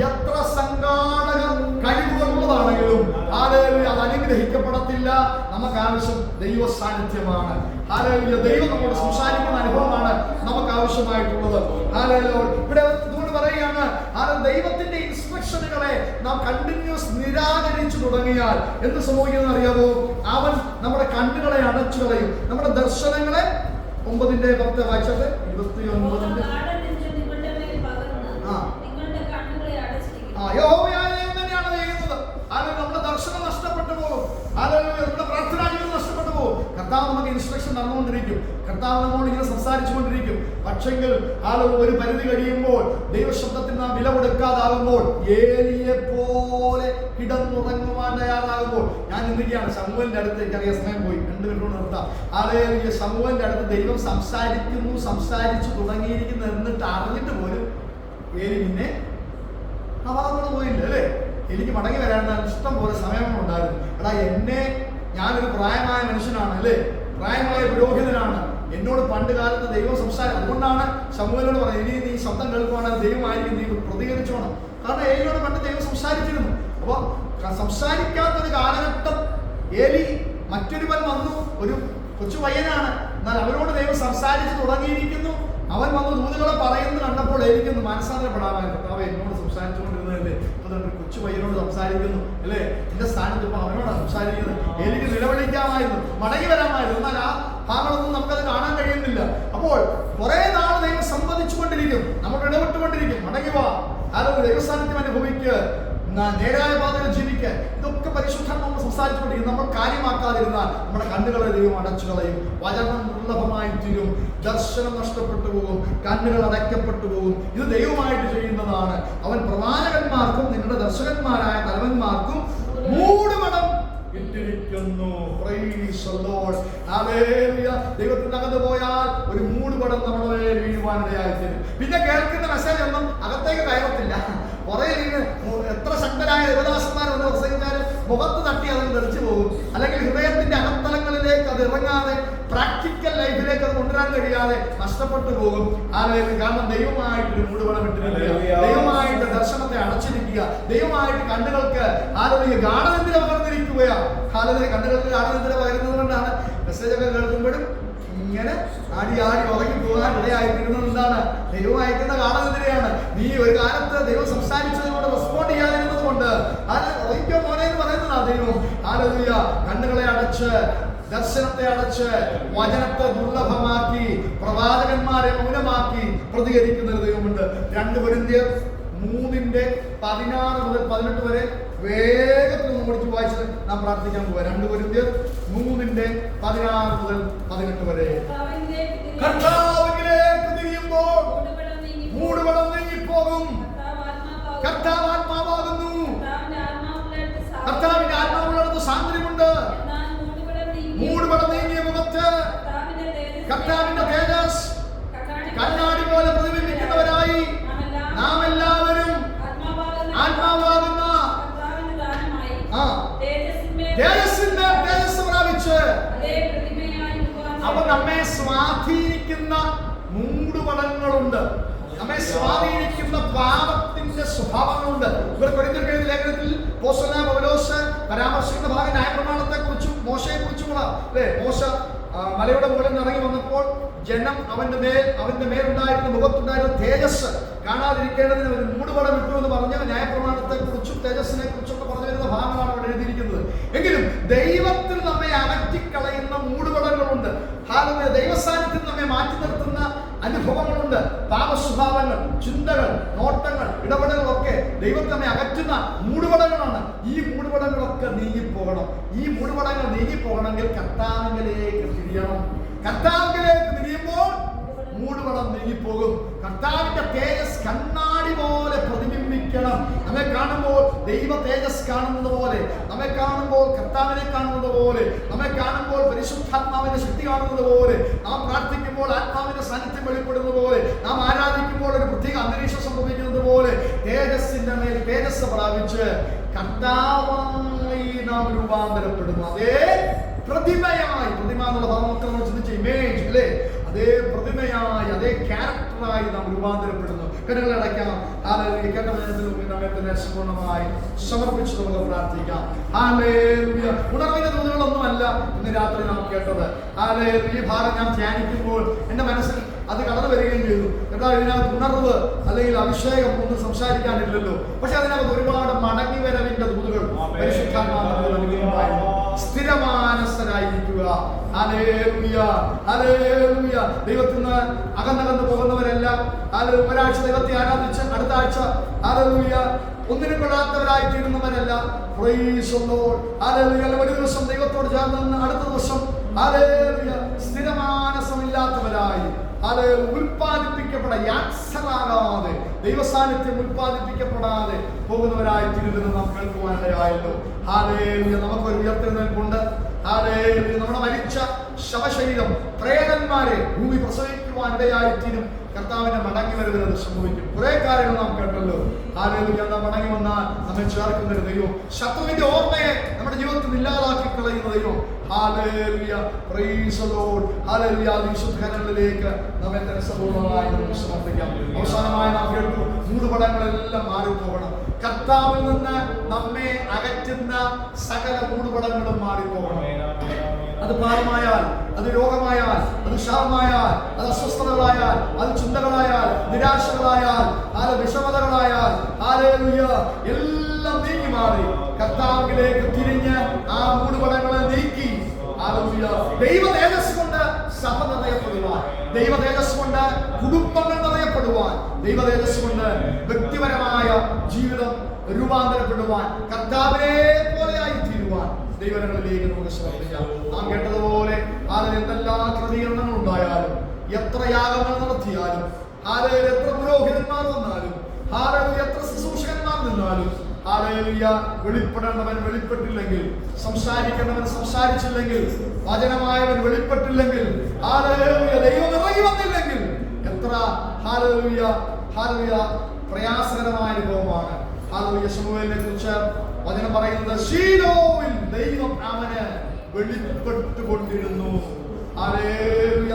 എത്ര സംഘാടക കഴിവുകളുള്ളതാണെങ്കിലും അത് അനുഗ്രഹിക്കപ്പെടത്തില്ല. നമുക്ക് ആവശ്യം ദൈവ സാന്നിധ്യമാണ്. ദൈവം നമ്മോട് സംസാരിക്കുന്ന അനുഭവമാണ് നമുക്ക് ആവശ്യമായിട്ടുള്ളത്. ഇവിടെ ഇതുകൊണ്ട് പറയുകയാണ്, ദൈവത്തിന്റെ ഇൻസ്ട്രക്ഷനുകളെ നാം കണ്ടിന്യൂസ് നിരാകരിച്ചു തുടങ്ങിയാൽ എന്ത് സംഭവിക്കുന്നത് അറിയാമോ? അവൻ നമ്മുടെ കണ്ണുകളെ അടച്ചു കളയും. നമ്മുടെ ദർശനങ്ങളെ 9:10 വായിച്ചത് 29 തന്നെയാണ് ചെയ്യുന്നത്. നമ്മുടെ ദർശനം നഷ്ടപ്പെട്ടു പോകും. നമ്മുടെ പ്രാർത്ഥനാ ജീവിതം നഷ്ടപ്പെട്ടു പോകും. കർത്താവ് നമുക്ക് ഇൻസ്ട്രക്ഷൻ തന്നുകൊണ്ടിരിക്കും, കർത്താവ് നമ്മോട് ഇങ്ങനെ സംസാരിച്ചുകൊണ്ടിരിക്കും. പക്ഷെങ്കിൽ ഒരു പരിധി കഴിയുമ്പോൾ ദൈവശബ്ദത്തിന് നാം വില കൊടുക്കാതാകുമ്പോൾ, ഏലിയെ പോലെ കിടന്നുറങ്ങുവാൻ തയ്യാറാകുമ്പോൾ, ഞാൻ എന്തൊക്കെയാണ് ശമൂവേലിന്റെ അടുത്തേക്ക്, അറിയാൻ സമയം പോയി 2 മിനിറ്റ് നിർത്താം. ശമൂവേലിന്റെ അടുത്ത് ദൈവം സംസാരിച്ചു തുടങ്ങിയിരിക്കുന്നു എന്നിട്ട് അറിഞ്ഞിട്ട് പോലും ഏലി പിന്നെ അവാദങ്ങൾ പോയില്ല അല്ലേ? എനിക്ക് മടങ്ങി വരാൻ ഇഷ്ടം പോലെ സമയങ്ങളുണ്ടായിരുന്നു. ഞാനൊരു പ്രായമായ മനുഷ്യനാണ് അല്ലേ, പ്രായമായ പുരോഹിതനാണ്. എന്നോട് പണ്ട് കാലത്ത് ദൈവം അതുകൊണ്ടാണ് ശമൂവേലിനോട് പറയുന്നത്, ഇനി നീ ശബ്ദം കേൾക്കുവാണെങ്കിൽ ദൈവമായിരിക്കും, നീ പ്രതികരിച്ചോണം. കാരണം ഏലിയോട് പണ്ട് ദൈവം സംസാരിച്ചിരുന്നു. അപ്പൊ സംസാരിക്കാത്തൊരു കാലഘട്ടം ഏലി, മറ്റൊരുവൻ വന്നു, ഒരു കൊച്ചു പയ്യനാണ്, എന്നാൽ അവനോട് ദൈവം സംസാരിച്ച് തുടങ്ങിയിരിക്കുന്നു. അവൻ വന്ന് ദൂതുകളെ പറയുന്നത് കണ്ടപ്പോൾ എനിക്കൊന്ന് മനസ്സാന്തരപ്പെടാമായിരുന്നു. കർത്താവേ, എന്നോട് സംസാരിച്ചുകൊണ്ടിരുന്നതല്ലേ, ഇപ്പൊ ഒരു കൊച്ചു പയ്യനോട് സംസാരിക്കുന്നു അല്ലേ, എന്റെ സ്ഥാനത്ത് ഇപ്പൊ അവനോടാണ് സംസാരിക്കുന്നത്. എനിക്ക് നിലവിളിക്കാമായിരുന്നു, മടങ്ങി വരാമായിരുന്നു. എന്നാൽ ആ ഭാഗങ്ങളൊന്നും നമുക്കത് കാണാൻ കഴിയുന്നില്ല. അപ്പോൾ കുറെ നാൾ ദൈവം സംവദിച്ചുകൊണ്ടിരിക്കും, നമ്മൾ ഇടപെട്ടുകൊണ്ടിരിക്കും. മടങ്ങി വാ, ദൈവസ്ഥാനത്യം അനുഭവിക്കുക, നേരായ പാതയിൽ ജീവിക്കാൻ. ഇതൊക്കെ പരിശുദ്ധാത്മാവ് സംസാരിച്ചുകൊണ്ടിരിക്കും. നമ്മൾ കാര്യമാക്കാതിരുന്നാൽ നമ്മുടെ കണ്ണുകളെ ദൈവം അടച്ചു കളയും. വചനം ദുർലഭമായി തീരും, ദർശനം നഷ്ടപ്പെട്ടു പോകും, കണ്ണുകൾ അടയ്ക്കപ്പെട്ടു പോകും. ഇത് ദൈവമായിട്ട് ചെയ്യുന്നതാണ്. അവൻ പ്രവാചകന്മാർക്കും നിങ്ങളുടെ ദർശകന്മാരായ തലവന്മാർക്കും മൂടുപടം ഇട്ടിരിക്കുന്നു. ദൈവത്തിന്റെ അകത്ത് പോയാൽ ഒരു മൂടുപടം നമ്മുടെ വീഴുവാനിടയായിത്തീരും. പിന്നെ കേൾക്കുന്ന മെസ്സേജ് ഒന്നും അകത്തേക്ക് കയറത്തില്ല. കുറെ എത്ര ശക്തരായ ദേവദാസന്മാർ വന്ന് പ്രസംഗിച്ചാൽ മുഖത്ത് തട്ടി അത് തെറിച്ചു പോകും. അല്ലെങ്കിൽ ഹൃദയത്തിന്റെ അകത്തലങ്ങളിലേക്ക് അത് ഇറങ്ങാതെ പ്രാക്ടിക്കൽ ലൈഫിലേക്ക് അത് കൊണ്ടുവരാൻ കഴിയാതെ നഷ്ടപ്പെട്ടു പോകും. കാരണം ദൈവമായിട്ടൊരു മൂടുപടം ഇട്ടിരിക്കുക, ദൈവമായിട്ട് ദർശനത്തെ അടച്ചിരിക്കുക, ദൈവമായിട്ട് കണ്ണുകൾക്ക് ഗാഠനിദ്ര പകർന്നിരിക്കുകയാണ്. കണ്ണുകൾക്ക് ഗാഠനിദ്ര പകരുന്നത് കൊണ്ടാണ് മെസ്സേജൊക്കെ കേൾക്കുമ്പോഴും ഇങ്ങനെ ആടി ഉറങ്ങി പോകാൻ ഇടയായിത്തീരുന്നത്. എന്താണ്? ദൈവം അയക്കുന്ന ഗാഠനിദ്രയാണ്. നീ ഒരു കാലത്ത് ദൈവം സംസാരിച്ചതിനോട് റെസ്പോണ്ട് ചെയ്യാതിരുന്നത് കൊണ്ട് അത് ഉറങ്ങിക്കോ മോനെ എന്ന് പറയുന്നതാ ദൈവം. കണ്ണുകളെ അടച്ച്, ദർശനത്തെ അടച്ച്, വചനത്തെ ദുർലഭമാക്കി, പ്രവാചകന്മാരെ മൗനമാക്കി പ്രതികരിക്കുന്ന ഒരു ദൈവമുണ്ട്. 2 കൊരിന്ത്യർ 3:16 മുതൽ 18 വരെ വേഗത്തിൽ ഒന്ന് ഓടിച്ച് വായിച്ചത് നാം പ്രാർത്ഥിക്കാൻ പോവാ. 2 കൊരിന്ത്യർ 3:16 മുതൽ 18 വരെ. കർത്താവിലേക്ക് തിരിയുമ്പോൾ മൂടുപടം നീങ്ങിപ്പോകും. കർത്താവ് ആത്മാവാകുന്നു. കർത്താവിന്റെ ആത്മാവുള്ളിടത്ത് സാന്ദ്രമുണ്ട്. മൂടുപടം നീങ്ങിയ മുഖത്ത് കർത്താവിന്റെ തേജസ് കണ്ണാടി പോലെ പ്രതിബിംബിക്കുന്നവരായി നാം എല്ലാവരും ആത്മാവാകുന്ന തേജസ് പ്രാപിച്ച് അവൻ നമ്മെ സ്വാധീനിക്കുന്ന മൂടുപടങ്ങളുണ്ട്. നമ്മെ സ്വാധീനിക്കുന്ന പാപത്തിന്റെ സ്വഭാവങ്ങളുണ്ട്. ഇവർ കൊരിന്ത്യർ എഴുതിയ ലേഖനത്തിൽ അപ്പോസ്തലനായ പൗലോസ് പരാമർശിക്കുന്ന ഭാഗം ന്യായപ്രമാണത്തെ കുറിച്ചും മോശയെ കുറിച്ചുമുള്ള അല്ലേ. മോശ മലയുടെ മുകളിൽ ഇറങ്ങി വന്നപ്പോൾ ജനം അവന്റെ മേലുണ്ടായിരുന്ന മുഖത്തുണ്ടായിരുന്ന തേജസ് കാണാതിരിക്കേണ്ടതിന് ഒരു മൂടുപടം ഇട്ടു എന്ന് പറഞ്ഞ ന്യായപ്രമാണത്തെ കുറിച്ചും തേജസ്സിനെ കുറിച്ചൊക്കെ പറഞ്ഞു വരുന്ന ഭാഗങ്ങളാണ് അവിടെ എഴുതിയിരിക്കുന്നത്. എങ്കിലും ദൈവത്തിൽ നമ്മെ അകറ്റിക്കളയുന്ന മൂടുപടങ്ങളുണ്ട്. ദൈവസാന്നിധ്യത്തിൽ നമ്മെ മാറ്റി നിർത്തുന്ന അനുഭവങ്ങളുണ്ട്. പാപസ്വഭാവങ്ങൾ, ചിന്തകൾ, നോട്ടങ്ങൾ, ഇടപെടലുകളൊക്കെ ദൈവം നമ്മെ അകറ്റുന്ന മൂടുപടങ്ങളാണ്. ഈ മൂടുപടങ്ങളൊക്കെ നീങ്ങിപ്പോകണം. ഈ മൂടുപടങ്ങൾ നീങ്ങിപ്പോകണമെങ്കിൽ കർത്താവിലേക്ക് തിരിയണം. കർത്താവിലേക്ക് തിരിയുമ്പോൾ മൂടുപടം നീങ്ങിപ്പോകും. കർത്താവിന്റെ തേജസ് കണ്ണാടി പോലെ പ്രതിബിംബിക്കണം. നമ്മെ കാണുമ്പോൾ ദൈവ തേജസ് കാണുന്നത് പോലെ, നമ്മെ കാണുമ്പോൾ കർത്താവിനെ കാണുന്നത് പോലെ, നമ്മെ കാണുമ്പോൾ പരിശുദ്ധാത്മാവിന്റെ ശക്തി കാണുന്നത് പോലെ, നാം പ്രാർത്ഥിക്കുമ്പോൾ ആത്മാവിന്റെ സാന്നിധ്യം വെളിപ്പെടുന്നത് പോലെ, നാം ആരാധിക്കുമ്പോൾ ഒരു പ്രത്യേക അന്തരീക്ഷം സംഭവിക്കുന്നത് പോലെ തേജസ്സിന്റെ മേൽ തേജസ് പ്രാപിച്ച് കർത്താവായി നാം രൂപാന്തരപ്പെടുന്നു. അതേ പ്രതിമയായി, പ്രതിമ എന്നുള്ള ഭാവമൊക്കെ നമ്മൾ ചിന്തിച്ച ഇമേജ് അല്ലേ, അതേ പ്രതിമയായി, അതേ ദൈവമായി നാം രൂപാന്തരപ്പെടുന്നു. കണ്ണുകളെ അടയ്ക്കാം. ഹല്ലേലൂയ. കേട്ട വചനത്തിന് മുമ്പിൽ നമ്മെ തന്നെ സമ്പൂർണ്ണമായി സമർപ്പിച്ച് നമുക്ക് പ്രാർത്ഥിക്കാം. ഹല്ലേലൂയ. ഉണർവിന്റെ ദൂതുകളൊന്നുമല്ല ഇന്ന് രാത്രി നാം കേട്ടത്. ഹല്ലേലൂയ. ഈ ഭാഗം ഞാൻ ധ്യാനിക്കുമ്പോൾ എൻ്റെ മനസ്സിൽ അത് കടന്നു വരികയും ചെയ്തു. എന്നാൽ ഇതിനകത്ത് ഉണർവ് അല്ലെങ്കിൽ അഭിഷേകം ഒന്നും സംസാരിക്കാനില്ലല്ലോ. പക്ഷെ അതിനകത്ത് ഒരുപാട് മടങ്ങി വരവിന്റെ ദൂതുകൾ പരിശുദ്ധാത്മാവ് നൽകുന്നുണ്ടായിരുന്നു. സ്ഥിരമാനസരായിരിക്കുക. ഹല്ലേലൂയ. ഹല്ലേലൂയ. ദൈവത്തിൽ നിന്ന് അകന്നകന്നു പോകുന്നവരല്ല. ഒരാഴ്ച ദൈവത്തെ ആരാധിച്ച് അടുത്ത ആഴ്ച ഹല്ലേലൂയ ഒന്നിനും കൊള്ളാത്തവരായി തീരുന്നവരല്ല. Price the lord. ഹല്ലേലൂയ. ഒരു ദിവസം ദൈവത്തോട് ചേർന്ന് നിന്ന് അടുത്ത ദിവസം ഹല്ലേലൂയ സ്ഥിരമാനസമില്ലാത്തവരായി ഉൽപ്പാദിപ്പിക്കപ്പെടാൻ യാത്സരാകാതെ ദൈവസാന്നിധ്യം ഉൽപ്പാദിപ്പിക്കപ്പെടാതെ പോകുന്നവരായി തീരുന്നത് നാം കേൾക്കുവാനിടയായല്ലോ. ഹല്ലേലൂയ. നമുക്കൊരു ഉയർത്തെഴുന്നേൽപ്പുണ്ട്. ഹല്ലേലൂയ. നമ്മുടെ മരിച്ച ശവശരീരം പ്രേതന്മാരെ ഭൂമി പ്രസവിക്കുവാനിടയായിത്തീരും. കർത്താവിന്റെ മടങ്ങി വരുന്നത് സംഭവിക്കും. കുറെ കാര്യങ്ങൾ നാം കേട്ടല്ലോ. ഹല്ലേലൂയ. നാം മടങ്ങി വന്നാൽ നമ്മെ ചേർക്കുന്ന ഒരു ദൈവം, ശത്രുവിന്റെ ഓർമ്മയെ നമ്മുടെ ജീവിതത്തിൽ ഇല്ലാതാക്കി കളയുന്ന ദൈവം. Hallelujah. Praise the lord. Hallelujah. വിശുദ്ധകളിലേക്ക് നമ്മെ തന്നെ സമ്പൂർണ്ണമായി നമുക്ക് സമർപ്പിക്കാം. അവസാനമായി നാം കേട്ടു, മൂടുപടങ്ങളെല്ലാം മാറിപ്പോകണം. കർത്താവിൽ നിന്ന് നമ്മെ അകറ്റുന്ന സകല മൂടുപടങ്ങളും മാറിപ്പോകണം. അത് പാപമായാൽ, അത് രോഗമായാൽ, അത് ശാപമായാൽ, അത് അസ്വസ്ഥതകളായാൽ, അത് ചിന്തകളായാൽ, നിരാശകളായാൽ, അത് വിഷമതകളായാൽ, ഹല്ലേലൂയ, എല്ലാം നീങ്ങി മാറി കർത്താവിലേക്ക് തിരിഞ്ഞ് ആ മൂടുപടങ്ങളെ നീക്കി ഹല്ലേലൂയ ദൈവ തേജസ് കൊണ്ട് സഭ നിറയപ്പെടുവാൻ, ദൈവ തേജസ് കൊണ്ട് കുടുംബങ്ങൾ നിറയപ്പെടുവാൻ, ദൈവ തേജസ് കൊണ്ട് വ്യക്തിപരമായ ജീവിതം രൂപാന്തരപ്പെടുവാൻ, കർത്താവിനെ പോലെയായി തീരുവാൻ ദൈവങ്ങളിലേക്ക് നമുക്ക് സമർപ്പിക്കാം. നാം കേട്ടതുപോലെ അതിൽ എന്തെല്ലാം ക്രമീകരണങ്ങൾ ഉണ്ടായാലും, എത്ര യാഗങ്ങൾ നടത്തിയാലും, ആലയിൽ എത്ര പുരോഹിതന്മാർ വന്നാലും, ആലയിൽ എത്ര ശുശ്രൂഷകന്മാർ നിന്നാലും, ഹല്ലേലൂയ, വെളിപ്പെടേണ്ടവൻ വെളിപ്പെട്ടില്ലെങ്കിൽ, സംസാരിക്കേണ്ടവൻ സംസാരിച്ചില്ലെങ്കിൽ, വചനമായവൻ വെളിപ്പെട്ടില്ലെങ്കിൽ, ഹല്ലേലൂയ, ദൈവം ഇറങ്ങി വന്നില്ലെങ്കിൽ എത്ര ഹല്ലേലൂയ ഹല്ലേലൂയ പ്രയാസകരമായ അനുഭവമാണ്. ഹല്ലേലൂയ. ശമൂവേലിനെ കുറിച്ച് വചനം പറയുന്നത്, ശീലോവിൽ ദൈവം അവന് വെളിപ്പെട്ടുകൊണ്ടിരുന്നു. ഹല്ലേലൂയ.